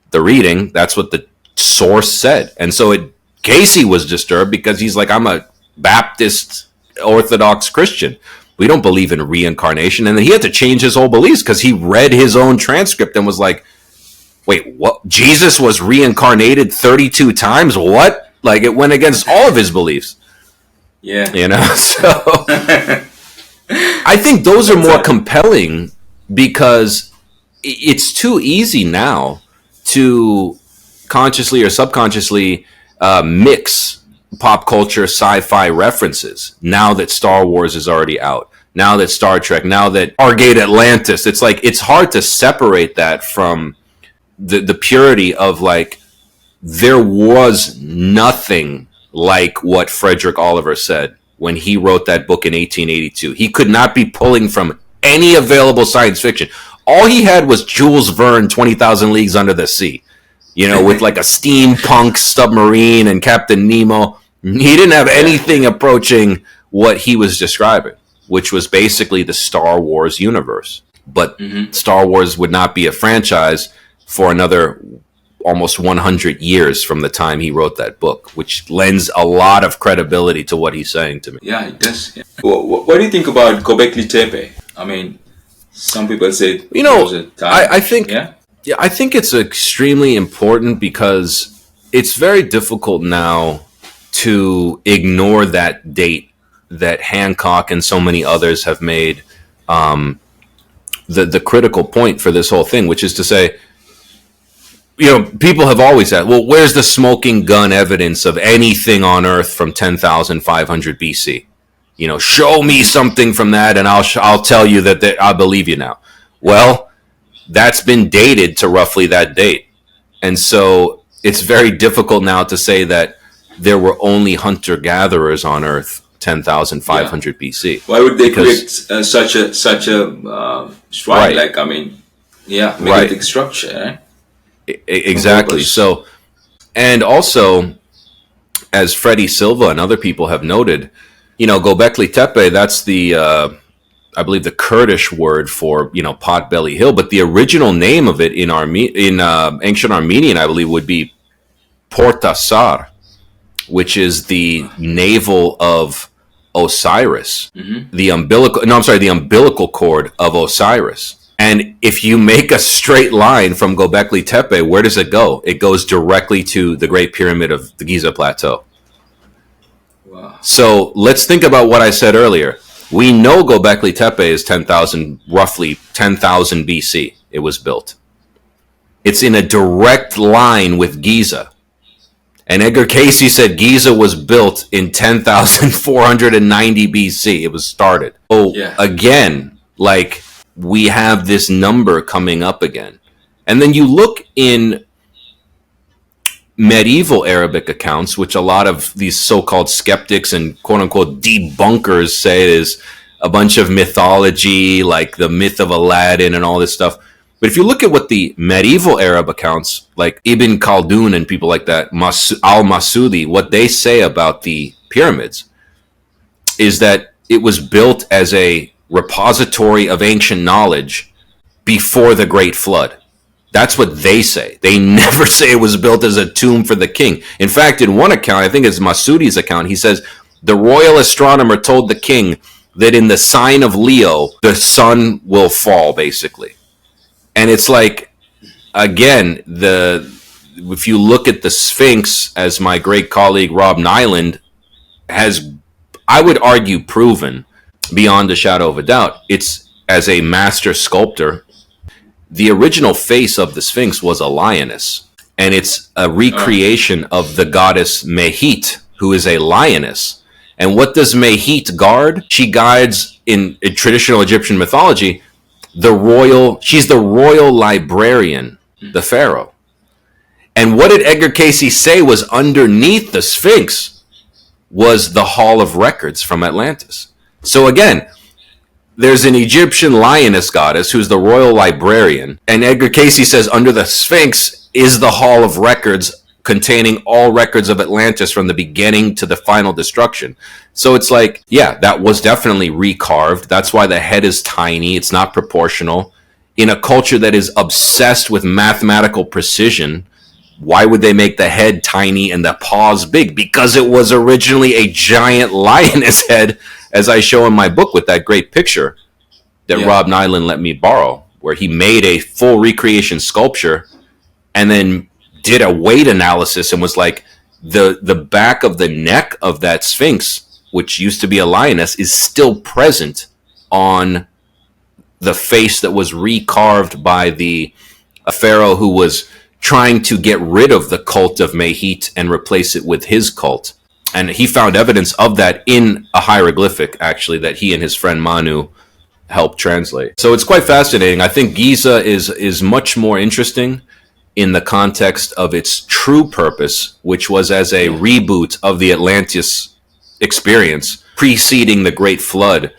the reading. That's what the source said. And so Cayce was disturbed because he's like, I'm a Baptist Orthodox Christian. We don't believe in reincarnation. And then he had to change his whole beliefs because he read his own transcript and was like, wait, what? Jesus was reincarnated 32 times? What? Like, it went against all of his beliefs. Yeah. you know. So I think those are more compelling because it's too easy now to consciously or subconsciously mix pop culture sci-fi references now that Star Wars is already out, now that Star Trek, now that Stargate Atlantis. It's like it's hard to separate that from the purity of like there was nothing like what Frederick Oliver said when he wrote that book in 1882. He could not be pulling from any available science fiction. All he had was Jules Verne, 20,000 Leagues Under the Sea, you know, with like a steampunk submarine and Captain Nemo. He didn't have anything approaching what he was describing, which was basically the Star Wars universe. But Star Wars would not be a franchise for another almost 100 years from the time he wrote that book, which lends a lot of credibility to what he's saying to me. Yeah, it does. Yeah. What do you think about Göbekli Tepe? I mean, some people say, you know, I think, I think it's extremely important because it's very difficult now to ignore that date that Hancock and so many others have made the critical point for this whole thing, which is to say, you know, people have always said, well, where's the smoking gun evidence of anything on Earth from 10,500 BC? You know, show me something from that and I'll tell you that I believe you now. Well, that's been dated to roughly that date. And so it's very difficult now to say that there were only hunter-gatherers on Earth 10,500 BC. Why would they create such a shrine? Right. Like, I mean, megalithic structure, right? Exactly. So, and also, as Freddie Silva and other people have noted, you know, Göbekli Tepe, that's the, I believe, the Kurdish word for, you know, Potbelly Hill. But the original name of it in ancient Armenian, I believe, would be Portasar, which is the navel of Osiris, the umbilical cord of Osiris. And if you make a straight line from Göbekli Tepe, where does it go? It goes directly to the Great Pyramid of the Giza Plateau. Wow. So let's think about what I said earlier. We know Göbekli Tepe is roughly 10,000 BC. It was built. It's in a direct line with Giza. And Edgar Cayce said Giza was built in 10,490 BC. It was started. So again, like, we have this number coming up again. And then you look in medieval Arabic accounts, which a lot of these so-called skeptics and quote-unquote debunkers say is a bunch of mythology, like the myth of Aladdin and all this stuff. But if you look at what the medieval Arab accounts, like Ibn Khaldun and people like that, al-Masudi, what they say about the pyramids is that it was built as a repository of ancient knowledge before the Great Flood. That's what they say. They never say it was built as a tomb for the king. In fact, in one account, I think it's Masudi's account, he says, the royal astronomer told the king that in the sign of Leo, the sun will fall, basically. And it's like, again, if you look at the Sphinx, as my great colleague Rob Nyland has, I would argue, proven beyond a shadow of a doubt, it's as a master sculptor, the original face of the Sphinx was a lioness. And it's a recreation of the goddess Mehit, who is a lioness. And what does Mehit guard? She guides, in traditional Egyptian mythology, she's the royal librarian, the pharaoh. And what did Edgar Cayce say was underneath the Sphinx was the Hall of Records from Atlantis. So again, there's an Egyptian lioness goddess who's the royal librarian, and Edgar Cayce says under the Sphinx is the Hall of Records containing all records of Atlantis from the beginning to the final destruction. So it's like, yeah, that was definitely recarved. That's why the head is tiny. It's not proportional. In a culture that is obsessed with mathematical precision, why would they make the head tiny and the paws big? Because it was originally a giant lioness head, as I show in my book with that great picture that Rob Nyland let me borrow, where he made a full recreation sculpture and then did a weight analysis and was like, the back of the neck of that Sphinx which used to be a lioness, is still present on the face that was recarved by a pharaoh who was trying to get rid of the cult of Mehit and replace it with his cult. And he found evidence of that in a hieroglyphic, actually, that he and his friend Manu helped translate. So it's quite fascinating. I think Giza is much more interesting in the context of its true purpose, which was as a reboot of the Atlantis experience preceding the Great Flood.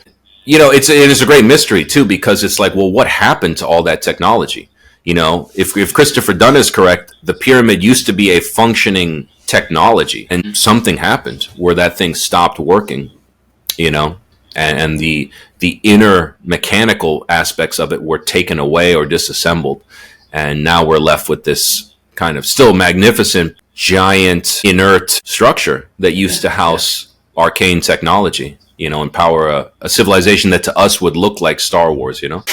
You know, it's a great mystery too, because it's like, well, what happened to all that technology? You know, if Christopher Dunn is correct, the pyramid used to be a functioning technology, and something happened where that thing stopped working, you know, and the inner mechanical aspects of it were taken away or disassembled. And now we're left with this kind of still magnificent, giant, inert structure that used to house arcane technology, you know, and power a civilization that to us would look like Star Wars, you know?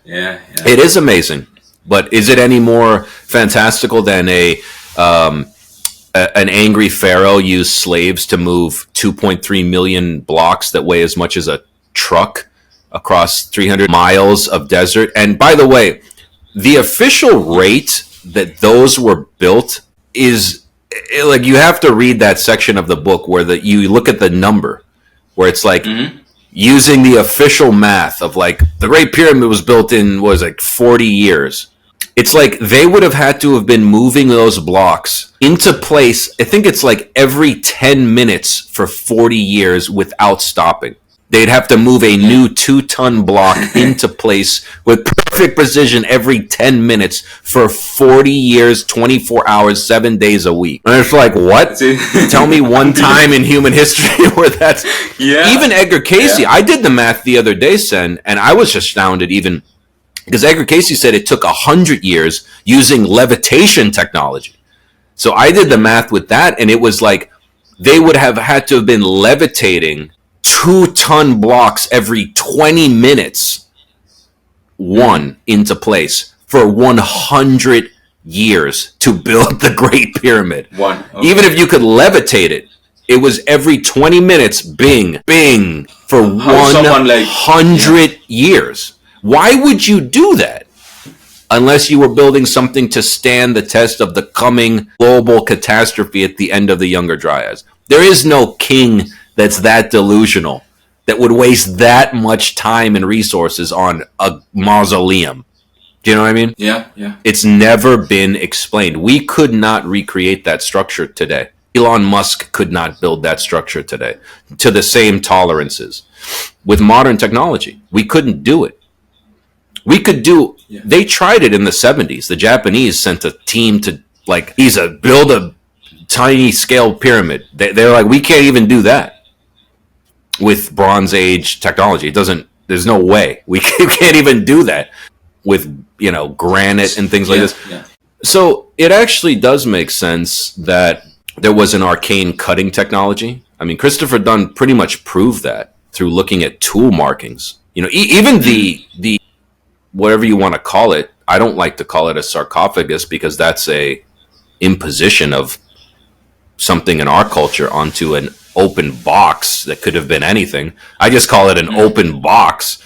Yeah. It is amazing. But is it any more fantastical than an angry pharaoh used slaves to move 2.3 million blocks that weigh as much as a truck across 300 miles of desert? And by the way, the official rate that those were built is like, you have to read that section of the book where you look at the number, where it's like using the official math of like the Great Pyramid was built in was like 40 years. It's like they would have had to have been moving those blocks into place. I think it's like every 10 minutes for 40 years without stopping. They'd have to move a new 2-ton block into place with perfect precision every 10 minutes for 40 years, 24 hours, 7 days a week. And it's like, what? Tell me one time in human history where that's... Yeah. Even Edgar Cayce, I did the math the other day, Sen, and I was astounded even... because Edgar Cayce said it took 100 years using levitation technology. So I did the math with that, and it was like they would have had to have been levitating 2-ton blocks every 20 minutes, one into place for 100 years to build the Great Pyramid. Even if you could levitate it, it was every 20 minutes, bing, bing, for 100 years. Why would you do that? Unless you were building something to stand the test of the coming global catastrophe at the end of the Younger Dryas. There is no king that's that delusional that would waste that much time and resources on a mausoleum. Do you know what I mean? Yeah. It's never been explained. We could not recreate that structure today. Elon Musk could not build that structure today to the same tolerances. With modern technology, we couldn't do it. We could do... Yeah. They tried it in the 70s. The Japanese sent a team to, like, build a tiny scale pyramid. They're like, we can't even do that with Bronze Age technology. There's no way. We can't even do that with, you know, granite and things like this. Yeah. So it actually does make sense that there was an arcane cutting technology. I mean, Christopher Dunn pretty much proved that through looking at tool markings. You know, even the whatever you want to call it, I don't like to call it a sarcophagus because that's a imposition of something in our culture onto an open box that could have been anything. I just call it an open box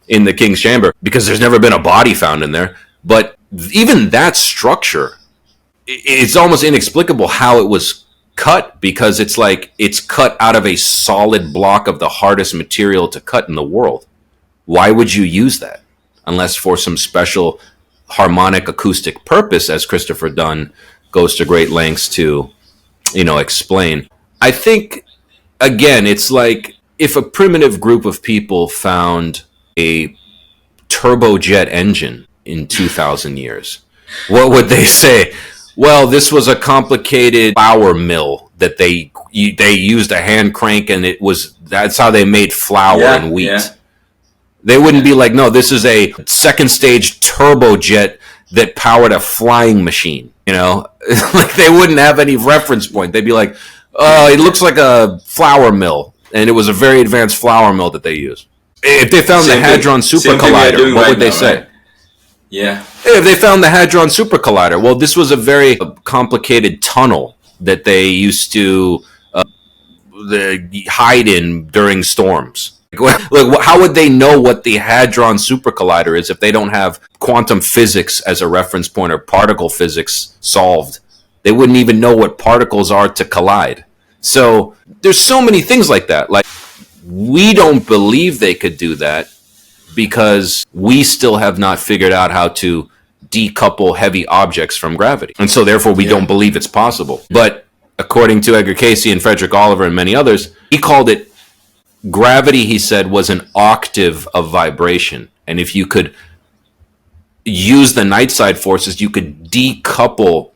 in the King's Chamber because there's never been a body found in there. But even that structure, it's almost inexplicable how it was cut, because it's like it's cut out of a solid block of the hardest material to cut in the world. Why would you use that? Unless for some special harmonic acoustic purpose, as Christopher Dunn goes to great lengths to, you know, explain. I think, again, it's like if a primitive group of people found a turbojet engine in 2,000 years, what would they say? Well, this was a complicated flour mill that they used a hand crank, and that's how they made flour and wheat. Yeah. They wouldn't be like, no, this is a second stage turbojet that powered a flying machine. You know, like they wouldn't have any reference point. They'd be like, it looks like a flour mill, and it was a very advanced flour mill that they used. If they found the Hadron Super Collider, what would they say? Right? Yeah. If they found the Hadron Super Collider, well, this was a very complicated tunnel that they used to hide in during storms. Like, how would they know what the Hadron Super Collider is if they don't have quantum physics as a reference point or particle physics solved? They wouldn't even know what particles are to collide. So there's so many things like that. Like, we don't believe they could do that because we still have not figured out how to decouple heavy objects from gravity. And so therefore we don't believe it's possible. But according to Edgar Cayce and Frederick Oliver and many others, he called it gravity, he said, was an octave of vibration. And if you could use the night side forces, you could decouple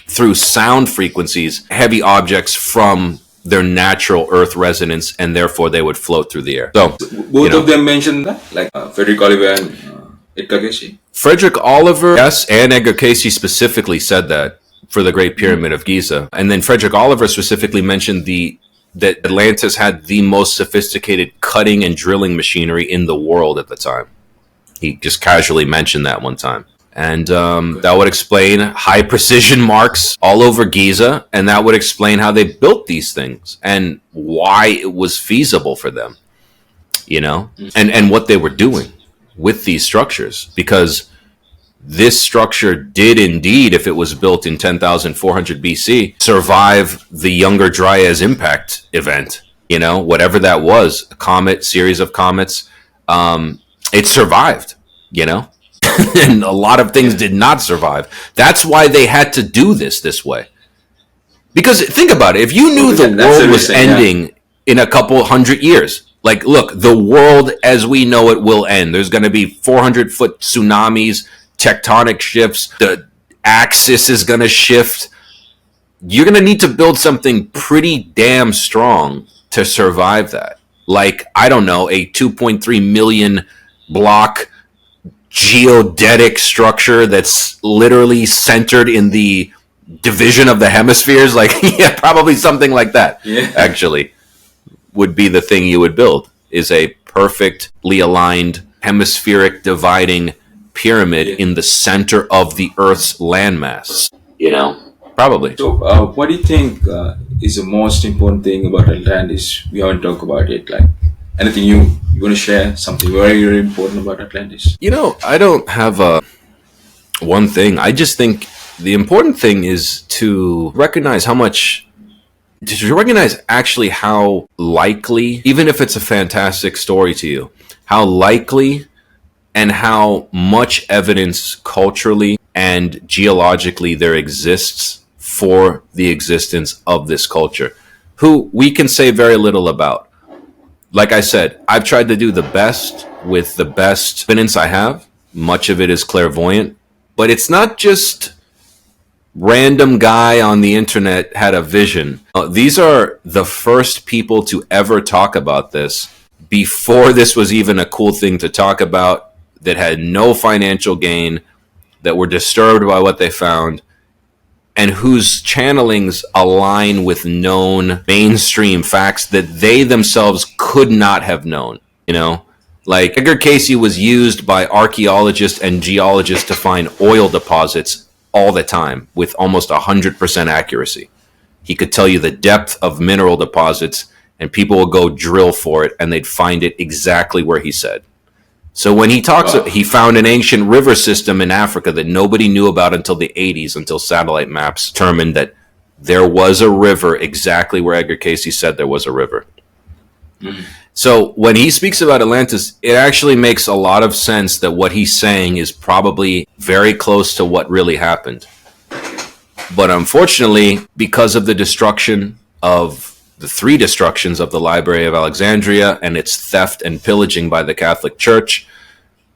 through sound frequencies heavy objects from their natural Earth resonance, and therefore they would float through the air. So both of them mentioned that, like Frederick Oliver and Edgar Cayce. Frederick Oliver, yes, and Edgar Cayce specifically said that for the Great Pyramid of Giza. And then Frederick Oliver specifically mentioned that Atlantis had the most sophisticated cutting and drilling machinery in the world at the time. He just casually mentioned that one time. And that would explain high precision marks all over Giza, and that would explain how they built these things and why it was feasible for them, and what they were doing with these structures. Because this structure did indeed, if it was built in 10,400 BC, survive the Younger Dryas impact event, whatever that was, a comet, series of comets. It survived, and a lot of things did not survive. That's why they had to do this way. Because think about it. If you knew the world was ending in a couple hundred years, like, look, the world as we know it will end. There's going to be 400-foot tsunamis, tectonic shifts. The axis is going to shift. You're going to need to build something pretty damn strong to survive that. Like, I don't know, a 2.3 million block geodetic structure that's literally centered in the division of the hemispheres. Like, yeah, probably something like that. Yeah. Actually, would be the thing you would build, is a perfectly aligned hemispheric dividing pyramid in the center of the Earth's landmass. Probably. So, what do you think is the most important thing about Atlantis? We haven't talked about it. Like, anything you want to share? Something very, very important about Atlantis? I don't have one thing. I just think the important thing is to recognize actually how likely, even if it's a fantastic story to you, how likely and how much evidence culturally and geologically there exists for the existence of this culture, who we can say very little about. Like I said, I've tried to do the best with the best evidence I have. Much of it is clairvoyant, but it's not just random guy on the internet had a vision. These are the first people to ever talk about this before this was even a cool thing to talk about, that had no financial gain, that were disturbed by what they found, and whose channelings align with known mainstream facts that they themselves could not have known. Like Edgar Cayce was used by archaeologists and geologists to find oil deposits all the time with almost 100% accuracy. He could tell you the depth of mineral deposits, and people would go drill for it, and they'd find it exactly where he said. So when he talks, he found an ancient river system in Africa that nobody knew about until the 80s, until satellite maps determined that there was a river exactly where Edgar Cayce said there was a river. Mm-hmm. So when he speaks about Atlantis, it actually makes a lot of sense that what he's saying is probably very close to what really happened. But unfortunately, because of the destruction of the three destructions of the Library of Alexandria and its theft and pillaging by the Catholic Church,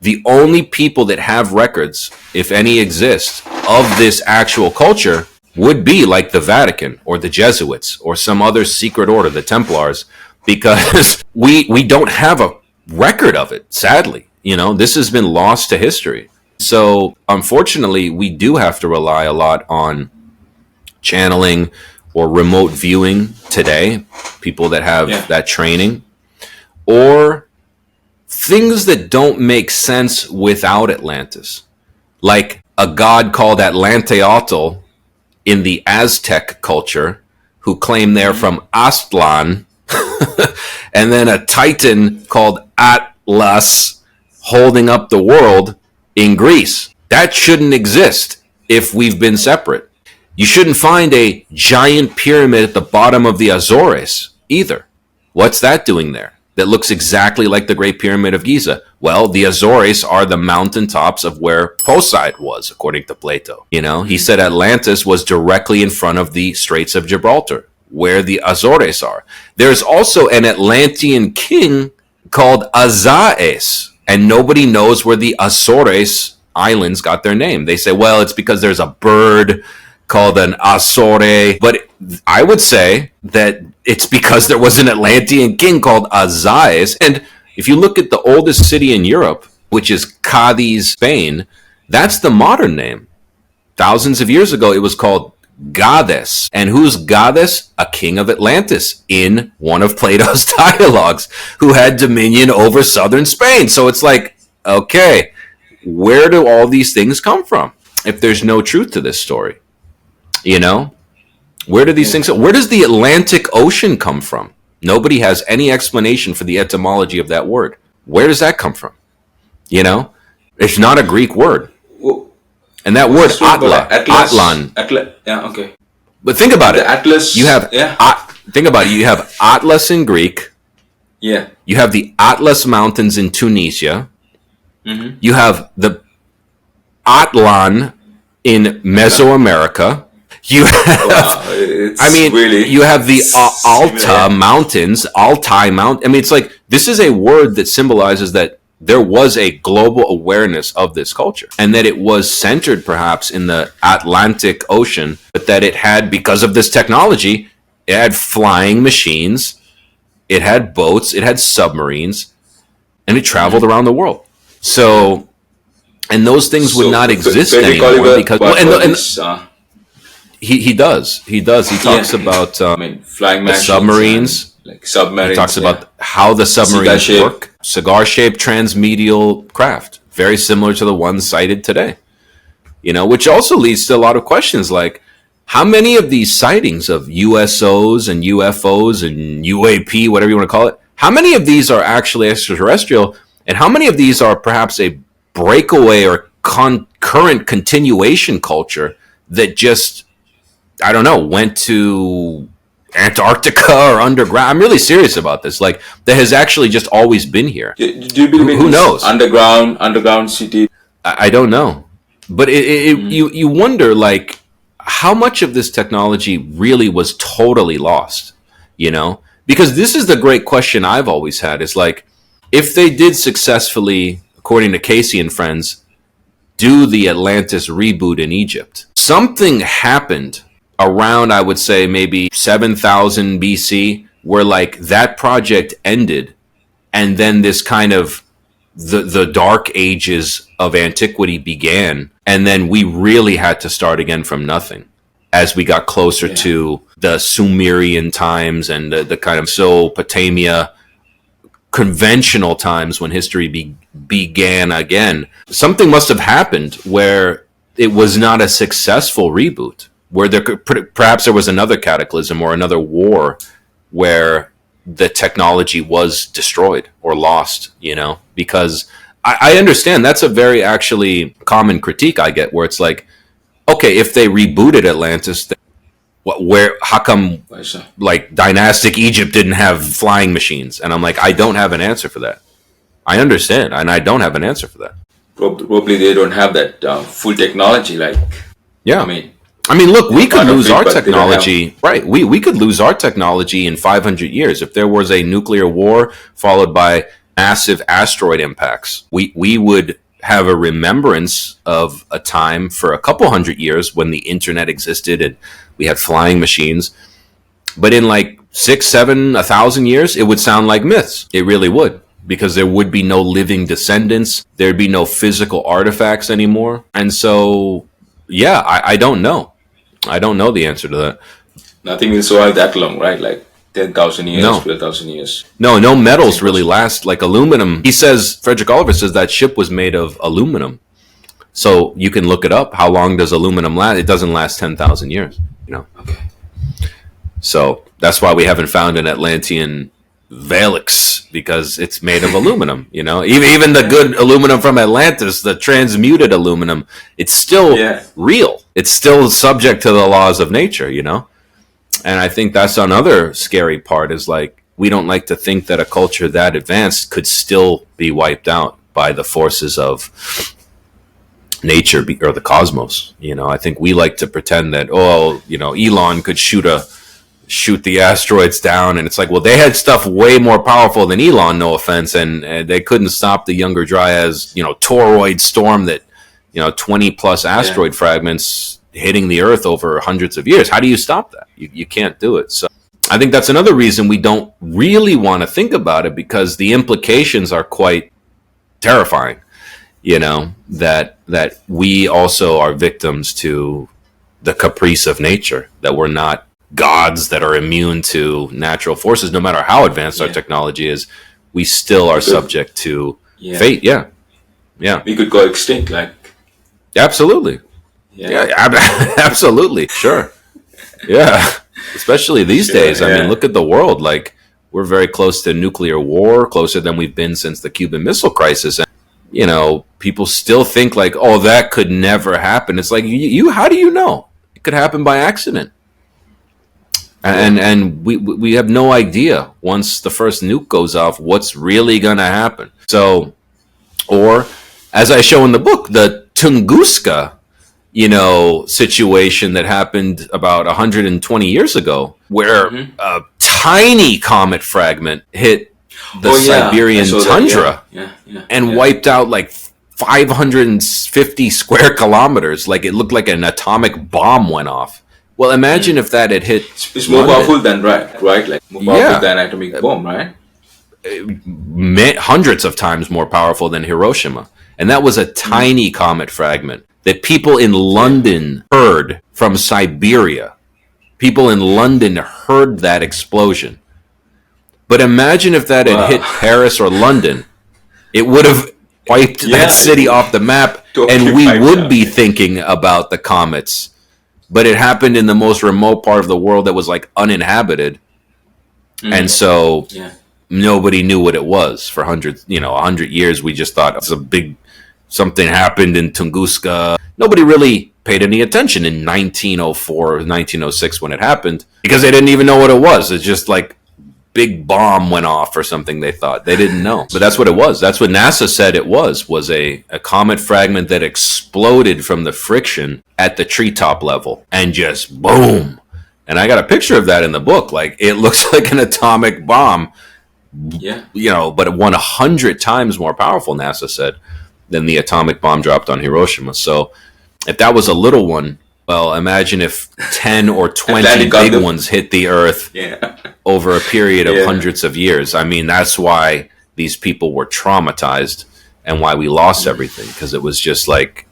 the only people that have records, if any exist, of this actual culture would be like the Vatican or the Jesuits or some other secret order, the Templars, because we don't have a record of it, sadly. This has been lost to history. So unfortunately, we do have to rely a lot on channeling or remote viewing today, people that have that training, or things that don't make sense without Atlantis, like a god called Atlanteotl in the Aztec culture, who claim they're from Aztlan, and then a titan called Atlas holding up the world in Greece. That shouldn't exist if we've been separate. You shouldn't find a giant pyramid at the bottom of the Azores either. What's that doing there? That looks exactly like the Great Pyramid of Giza. Well, the Azores are the mountaintops of where Poseid was, according to Plato. You know, he said Atlantis was directly in front of the Straits of Gibraltar, where the Azores are. There's also an Atlantean king called Azaes, and nobody knows where the Azores Islands got their name. They say, well, it's because there's a bird called an Azore, but I would say that it's because there was an Atlantean king called Azaes. And if you look at the oldest city in Europe, which is Cadiz, Spain, that's the modern name. Thousands of years ago, it was called Gades. And who's Gades? A king of Atlantis in one of Plato's dialogues, who had dominion over southern Spain. So it's like, okay, where do all these things come from if there's no truth to this story? You know? Where do these things? Where does the Atlantic Ocean come from? Nobody has any explanation for the etymology of that word. Where does that come from? You know, it's not a Greek word, and that word Atlan. Yeah, okay. But think about it. Atlas. You have think about it. You have Atlas in Greek. Yeah. You have the Atlas Mountains in Tunisia. Mm-hmm. You have the Atlan in Mesoamerica. You have, you have the Alta Mountains, Altai Mount. I mean, it's like, this is a word that symbolizes that there was a global awareness of this culture, and that it was centered perhaps in the Atlantic Ocean, but that it had, because of this technology, it had flying machines, it had boats, it had submarines, and it traveled around the world. So, and those things would not exist anymore because, He does. He talks about flying the submarines. Like submarines. He talks about how the submarines work. Cigar-shaped transmedial craft, very similar to the ones cited today. You know, which also leads to a lot of questions like, how many of these sightings of USOs and UFOs and UAP, whatever you want to call it, how many of these are actually extraterrestrial, and how many of these are perhaps a breakaway or current continuation culture that just, I don't know, went to Antarctica or underground? I'm really serious about this. Like, that has actually just always been here. Do you believe who knows? Underground city? I don't know. But you wonder, like, how much of this technology really was totally lost, you know? Because this is the great question I've always had, is like, if they did successfully, according to Cayce and friends, do the Atlantis reboot in Egypt, something happened around, I would say, maybe 7,000 BC, where like that project ended, and then this kind of the dark ages of antiquity began, and then we really had to start again from nothing as we got closer to the Sumerian times and the kind of Mesopotamia conventional times when history began again. Something must have happened where it was not a successful reboot, where there could, perhaps there was another cataclysm or another war where the technology was destroyed or lost, you know? Because I understand that's a very actually common critique I get, where it's like, okay, if they rebooted Atlantis, how come like dynastic Egypt didn't have flying machines? And I'm like, I don't have an answer for that. I understand, and I don't have an answer for that. Probably they don't have that full technology, like, yeah. I mean, look, we could lose our technology, right? We could lose our technology in 500 years if there was a nuclear war followed by massive asteroid impacts. We would have a remembrance of a time for a couple hundred years when the internet existed and we had flying machines. But in like 6, 7, 1,000 years, it would sound like myths. It really would, because there would be no living descendants. There'd be no physical artifacts anymore. And so, yeah, I don't know. I don't know the answer to that. Nothing will survive that long, right? Like 10,000 years, 12,000 years. No metals really last. Like aluminum. He says, Frederick Oliver says that ship was made of aluminum. So you can look it up. How long does aluminum last? It doesn't last 10,000 years, you know? Okay. So That's why we haven't found an Atlantean Wilkes, because it's made of aluminum. You know, even the good aluminum from Atlantis, the transmuted aluminum, it's still real. It's still subject to the laws of nature. You know, and I think that's another scary part. Is like we don't like to think that a culture that advanced could still be wiped out by the forces of nature or the cosmos. You know, I think we like to pretend that, oh, you know, Elon could shoot the asteroids down, and it's like, well, they had stuff way more powerful than Elon, no offense, and they couldn't stop the Younger Dryas, you know, toroid storm that, you know, 20 plus asteroid fragments hitting the Earth over hundreds of years. How do you stop that? You can't do it. So I think that's another reason we don't really want to think about it, because the implications are quite terrifying. You know, that we also are victims to the caprice of nature, that we're not gods that are immune to natural forces. No matter how advanced our technology is, we still are subject to fate. Yeah. We could go extinct, like. Absolutely. Absolutely. Sure. Yeah. Especially these days. I mean, look at the world. Like, we're very close to nuclear war, closer than we've been since the Cuban Missile Crisis. And, you know, people still think like, oh, that could never happen. It's like, you how do you know? It could happen by accident. And we have no idea, once the first nuke goes off, what's really going to happen. So, or as I show in the book, the Tunguska, you know, situation that happened about 120 years ago, where a tiny comet fragment hit the Siberian tundra and wiped out like 550 square kilometers. Like, it looked like an atomic bomb went off. Well, imagine if that had hit. It's more powerful than right? Like more powerful than atomic bomb, right? Hundreds of times more powerful than Hiroshima, and that was a tiny comet fragment that people in London heard from Siberia. People in London heard that explosion. But imagine if that had hit Paris or London, it would have wiped that city off the map, and we would be thinking about the comets. But it happened in the most remote part of the world that was like uninhabited. And so nobody knew what it was for 100 years. We just thought it was something happened in Tunguska. Nobody really paid any attention in 1904 or 1906 when it happened, because they didn't even know what it was. It's just like big bomb went off or something. They thought they didn't know, but that's what it was. That's what NASA said it was a comet fragment that exploded from the friction at the treetop level and just boom. And I got a picture of that in the book. Like, it looks like an atomic bomb, you know, but 100 times more powerful, NASA said, than the atomic bomb dropped on Hiroshima. So if that was a little one, well, imagine if 10 or 20 big ones hit the Earth over a period of hundreds of years. I mean, that's why these people were traumatized and why we lost everything, because it was just like,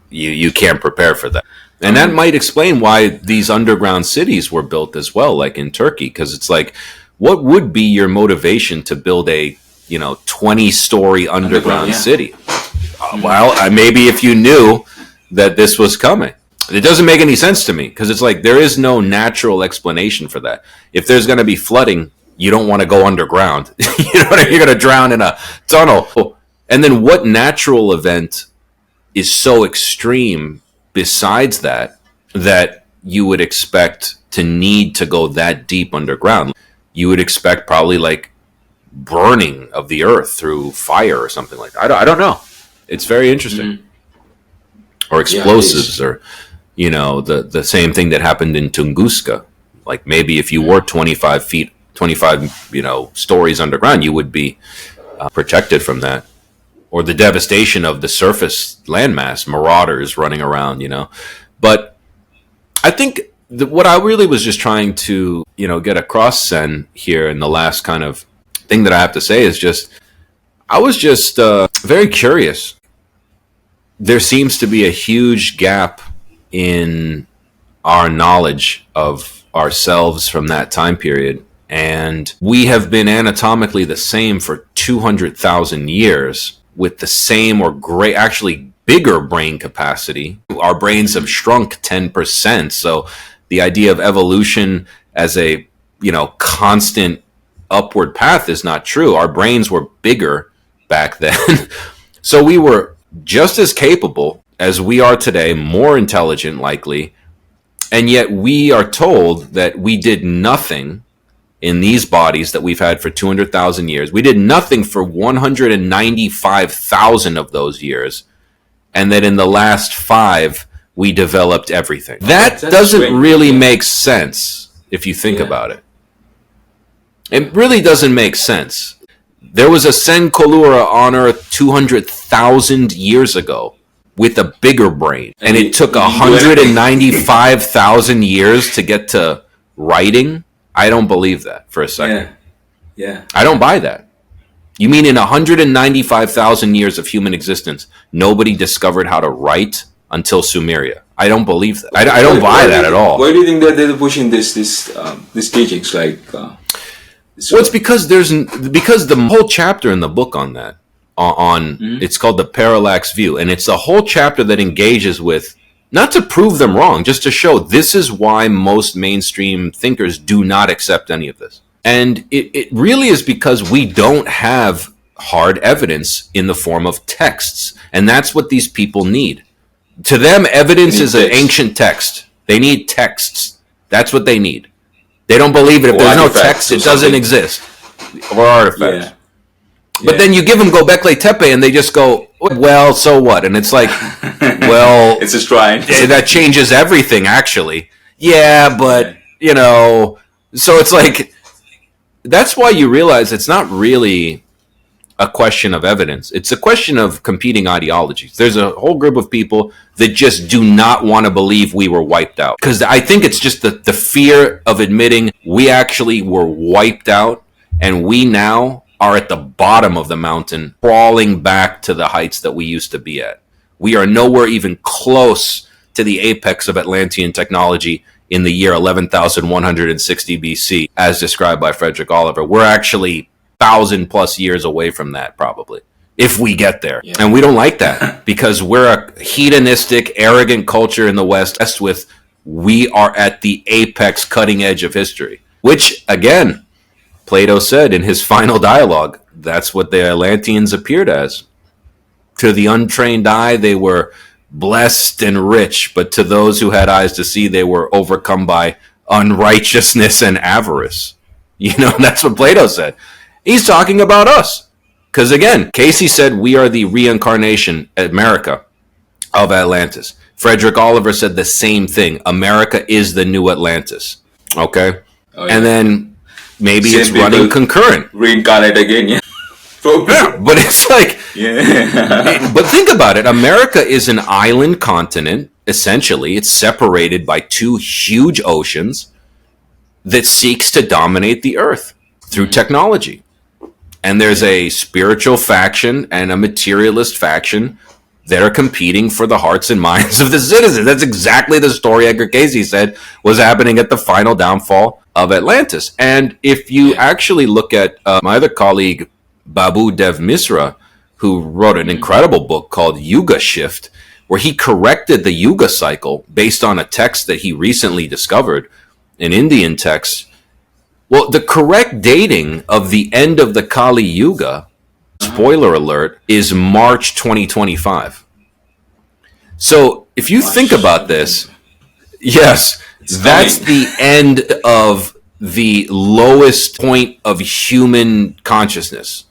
you can't prepare for that. And that might explain why these underground cities were built as well, like in Turkey, because it's like, what would be your motivation to build a 20-story underground city? Well, maybe if you knew that this was coming. It doesn't make any sense to me, because it's like, there is no natural explanation for that. If there's going to be flooding, you don't want to go underground. You're going to drown in a tunnel. And then what natural event is so extreme besides that you would expect to need to go that deep underground? You would expect probably like burning of the earth through fire or something like that. I don't know. It's very interesting. Or explosives, or the same thing that happened in Tunguska. Like, maybe if you were 25 stories underground, you would be protected from that. Or the devastation of the surface landmass, marauders running around, But I think what I really was just trying to, get across, Sen, here in the last kind of thing that I have to say is just, I was just very curious. There seems to be a huge gap in our knowledge of ourselves from that time period. And we have been anatomically the same for 200,000 years with the same or actually bigger brain capacity. Our brains have shrunk 10%. So the idea of evolution as a constant upward path is not true. Our brains were bigger back then. So we were just as capable as we are today, more intelligent likely, and yet we are told that we did nothing in these bodies that we've had for 200,000 years. We did nothing for 195,000 of those years, and that in the last 5 we developed everything. That doesn't really make sense if you think about it. It really doesn't make sense. There was a Sen Kolura on Earth 200,000 years ago with a bigger brain, and it took 195,000 years to get to writing. I don't believe that for a second. Yeah. I don't buy that. You mean in 195,000 years of human existence, nobody discovered how to write until Sumeria? I don't believe that. I don't buy that at all. Why do you think that they're pushing these teachings? Well, it's because the whole chapter in the book on that, it's called the Parallax View, and it's a whole chapter that engages with, not to prove them wrong, just to show this is why most mainstream thinkers do not accept any of this. And it really is because we don't have hard evidence in the form of texts. And that's what these people need. To them, evidence is an ancient text. They need texts. That's what they need. They don't believe it. If there's no text, it doesn't exist. Or artifacts. Yeah. But then you give them Göbekli Tepe and they just go, well, so what? And it's like, well... it's a shrine. That changes everything, actually. Yeah, but, so it's like... That's why you realize it's not really a question of evidence. It's a question of competing ideologies. There's a whole group of people that just do not want to believe we were wiped out. Because I think it's just the fear of admitting we actually were wiped out, and we now are at the bottom of the mountain, crawling back to the heights that we used to be at. We are nowhere even close to the apex of Atlantean technology in the year 11,160 BC, as described by Frederick Oliver. We're actually 1,000+ years away from that, probably, if we get there. Yeah. And we don't like that, because we're a hedonistic, arrogant culture in the West with we are at the apex cutting edge of history, which, again, Plato said in his final dialogue, that's what the Atlanteans appeared as. To the untrained eye, they were blessed and rich, but to those who had eyes to see, they were overcome by unrighteousness and avarice. That's what Plato said. He's talking about us. Because again, Cayce said we are the reincarnation, America, of Atlantis. Frederick Oliver said the same thing. America is the new Atlantis. Okay? Oh, yeah. And then maybe it's running concurrent. Reincarnate again, yeah. Yeah, but it's like, but think about it. America is an island continent, essentially. It's separated by 2 huge oceans that seeks to dominate the earth through technology. And there's a spiritual faction and a materialist faction that are competing for the hearts and minds of the citizens. That's exactly the story Edgar Cayce said was happening at the final downfall of Atlantis. And if you actually look at my other colleague, Babu Dev Misra, who wrote an incredible book called Yuga Shift, where he corrected the Yuga cycle based on a text that he recently discovered, an Indian text. Well, the correct dating of the end of the Kali Yuga, spoiler alert, is March 2025. So if you think about this, yes, that's the end of the lowest point of human consciousness.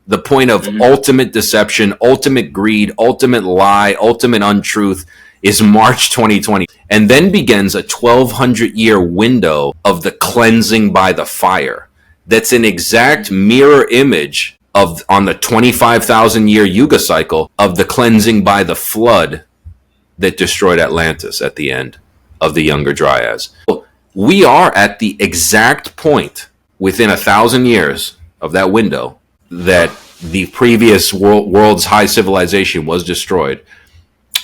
The point of ultimate deception, ultimate greed, ultimate lie, ultimate untruth is March 2020. And then begins a 1,200-year window of the cleansing by the fire. That's an exact mirror image of, on the 25,000-year Yuga cycle, of the cleansing by the flood that destroyed Atlantis at the end of the Younger Dryas. We are at the exact point within 1,000 years of that window that the previous world's high civilization was destroyed.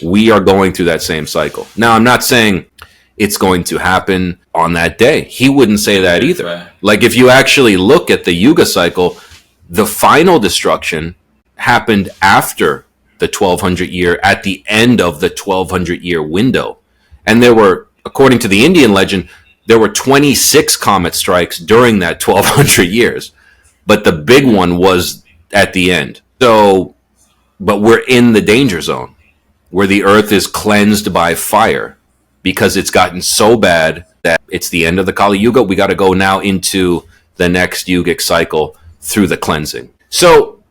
We are going through that same cycle. Now, I'm not saying it's going to happen on that day. He wouldn't say that either. Right. Like, if you actually look at the Yuga cycle, the final destruction happened after the 1,200 year, at the end of the 1,200 year window. And there were, according to the Indian legend, there were 26 comet strikes during that 1200 years, but the big one was at the end. So, but we're in the danger zone where the earth is cleansed by fire because it's gotten so bad that it's the end of the Kali Yuga. We got to go now into the next Yugic cycle through the cleansing. So,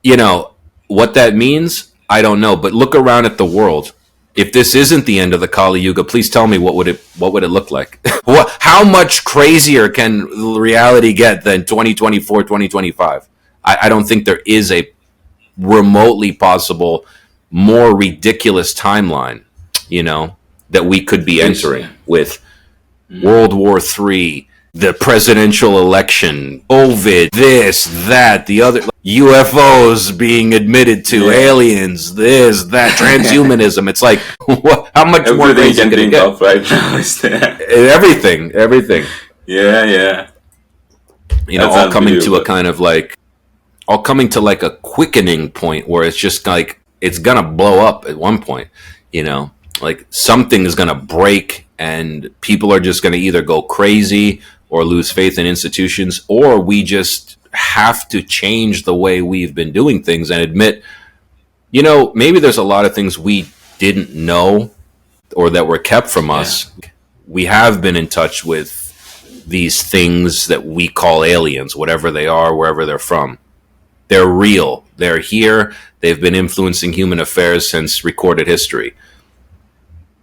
you know, what that means, I don't know, but look around at the world. If this isn't the end of the Kali Yuga, please tell me what would it look like? How much crazier can reality get than 2024, 2025? I don't think there is a remotely possible more ridiculous timeline, you know, that we could be entering with World War III, the presidential election, COVID, this, that, the other, UFOs being admitted to, aliens, this, that, transhumanism. It's like, how much more crazy can it get? Right now is there. Everything. Yeah. You know, all coming to a kind of like, all coming to like a quickening point where it's just like, it's gonna blow up at one point, you know, like something is gonna break and people are just gonna either go crazy or lose faith in institutions, or we just have to change the way we've been doing things and admit, you know, maybe there's a lot of things we didn't know or that were kept from us. We have been in touch with these things that we call aliens, whatever they are, wherever they're from. They're real. They're here. They've been influencing human affairs since recorded history.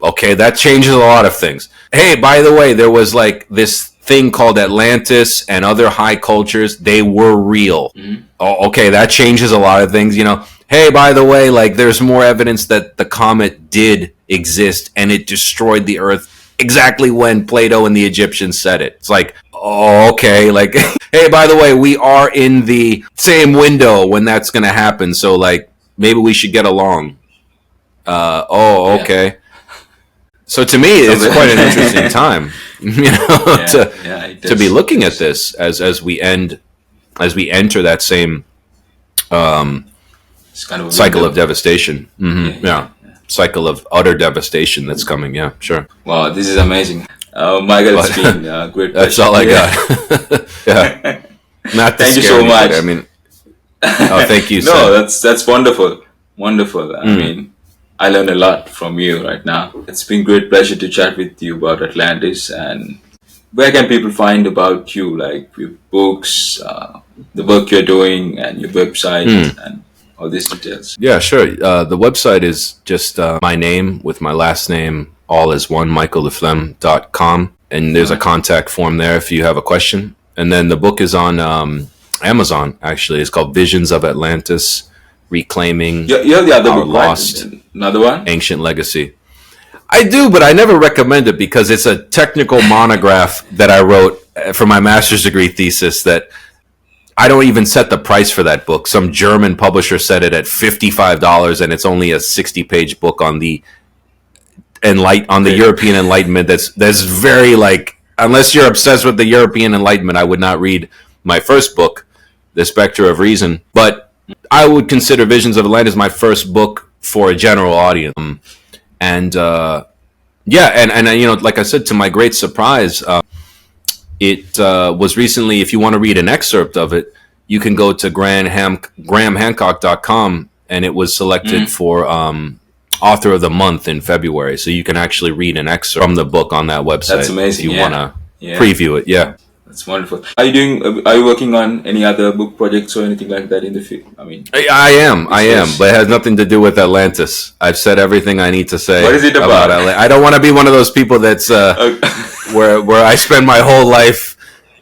Okay, that changes a lot of things. Hey, by the way, there was like this thing called Atlantis and other high cultures. They were real. Oh, okay, that changes a lot of things, you know. Hey, by the way, like there's more evidence that the comet did exist and it destroyed the Earth exactly when Plato and the Egyptians said it. It's like, oh, okay, like, hey, by the way, we are in the same window when that's going to happen. So like, maybe we should get along. Okay. So to me, it's quite an interesting time, you know, to be looking at this as we enter that same it's kind of cycle of devastation. Cycle of utter devastation that's coming. Yeah, sure. Wow, this is amazing. Michael, it's been great. That's all I got. Yeah. Not to thank you scare so much. I mean, thank you. No, that's wonderful. I mean, I learned a lot from you right now. It's been great pleasure to chat with you about Atlantis. And where can people find about you, like your books, the work you're doing, and your website, and all these details? Yeah, sure. The website is just my name with my last name, all is one, michaelleflem.com. And there's a contact form there if you have a question. And then the book is on Amazon, actually. It's called Visions of Atlantis, Reclaiming you have the other Our book, Lost right? Another one? Ancient Legacy. I do, but I never recommend it because it's a technical monograph that I wrote for my master's degree thesis that I don't even set the price for that book. Some German publisher set it at $55, and it's only a 60-page book on the European Enlightenment. That's very like, unless you're obsessed with the European Enlightenment, I would not read my first book, The Spectre of Reason. But I would consider Visions of Atlantis my first book for a general audience. And you know, like I said, to my great surprise, it was recently, if you want to read an excerpt of it, you can go to grahamhancock.com, and it was selected for Author of the Month in February. So you can actually read an excerpt from the book on that website. That's amazing. If you want to preview it. Yeah. That's wonderful. Are you working on any other book projects or anything like that in the field? I mean, I am, but it has nothing to do with Atlantis. I've said everything I need to say. What is it about? I don't want to be one of those people that's where I spend my whole life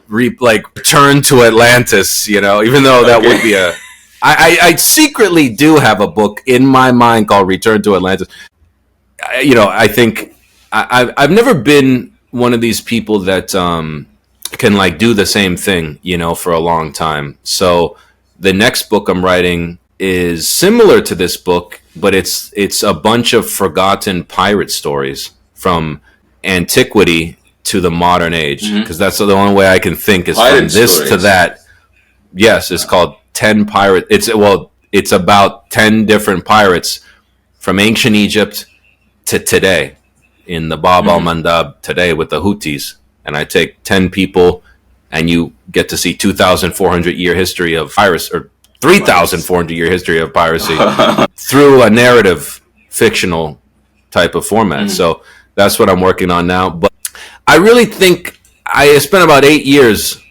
return to Atlantis, you know, even though that would be I secretly do have a book in my mind called Return to Atlantis. You know, I think I've never been one of these people that can like do the same thing, you know, for a long time. So the next book I'm writing is similar to this book, but it's a bunch of forgotten pirate stories from antiquity to the modern age, because that's the only way I can think is pirate from this stories to that. Yes, it's called 10 Pirate. It's about 10 different pirates from ancient Egypt to today in the Bab al-Mandab today with the Houthis. and I take 10 people, and you get to see 2,400 year history of piracy, or 3,400 year history of piracy through a narrative, fictional type of format. So that's what I'm working on now. But I really think I spent about 8 years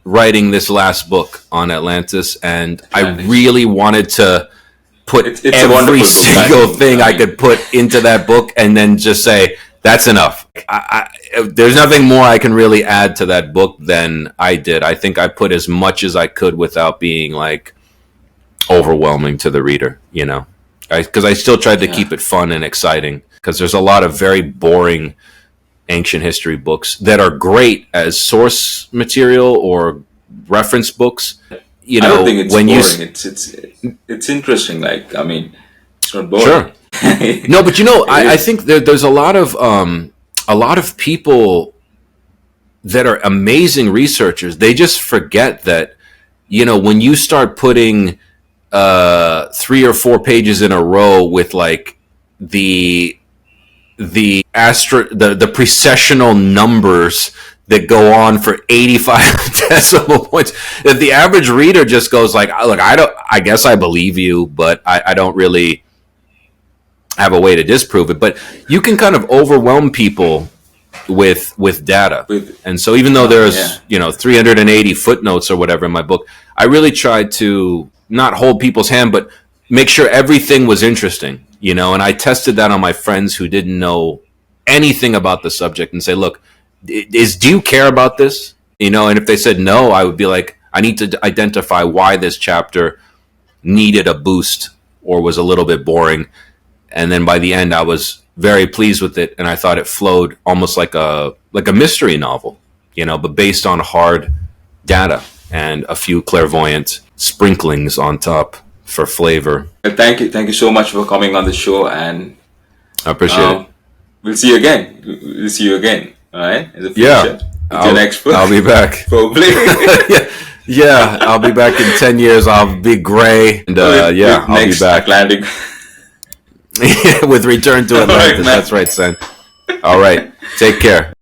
writing this last book on Atlantis, and I really wanted to put every single thing I could put into that book and then just say, that's enough. There's nothing more I can really add to that book than I did. I think I put as much as I could without being like overwhelming to the reader, you know, because I still tried to keep it fun and exciting, because there's a lot of very boring ancient history books that are great as source material or reference books. You know, I don't think it's boring. It's interesting. Like, I mean, it's not boring. Sure. No, but you know, I think there's a lot of people that are amazing researchers. They just forget that, you know, when you start putting 3 or 4 pages in a row with like the precessional numbers that go on for 85 decimal points, that the average reader just goes like, look, I guess I believe you, but I don't really have a way to disprove it. But you can kind of overwhelm people with data. And so even though there's, you know, 380 footnotes or whatever in my book, I really tried to not hold people's hand, but make sure everything was interesting, you know, and I tested that on my friends who didn't know anything about the subject and say, look, do you care about this? You know, and if they said no, I would be like, I need to identify why this chapter needed a boost or was a little bit boring. And then by the end, I was very pleased with it, and I thought it flowed almost like a mystery novel, you know, but based on hard data and a few clairvoyant sprinklings on top for flavor. Thank you so much for coming on the show, and I appreciate it. We'll see you again. All right, in the future. Yeah, your next book. I'll be back. Probably. yeah, I'll be back in 10 years. I'll be gray, and I'll be back. Atlantic. With Return to Atlantis. Right, that's right, son. All right, take care.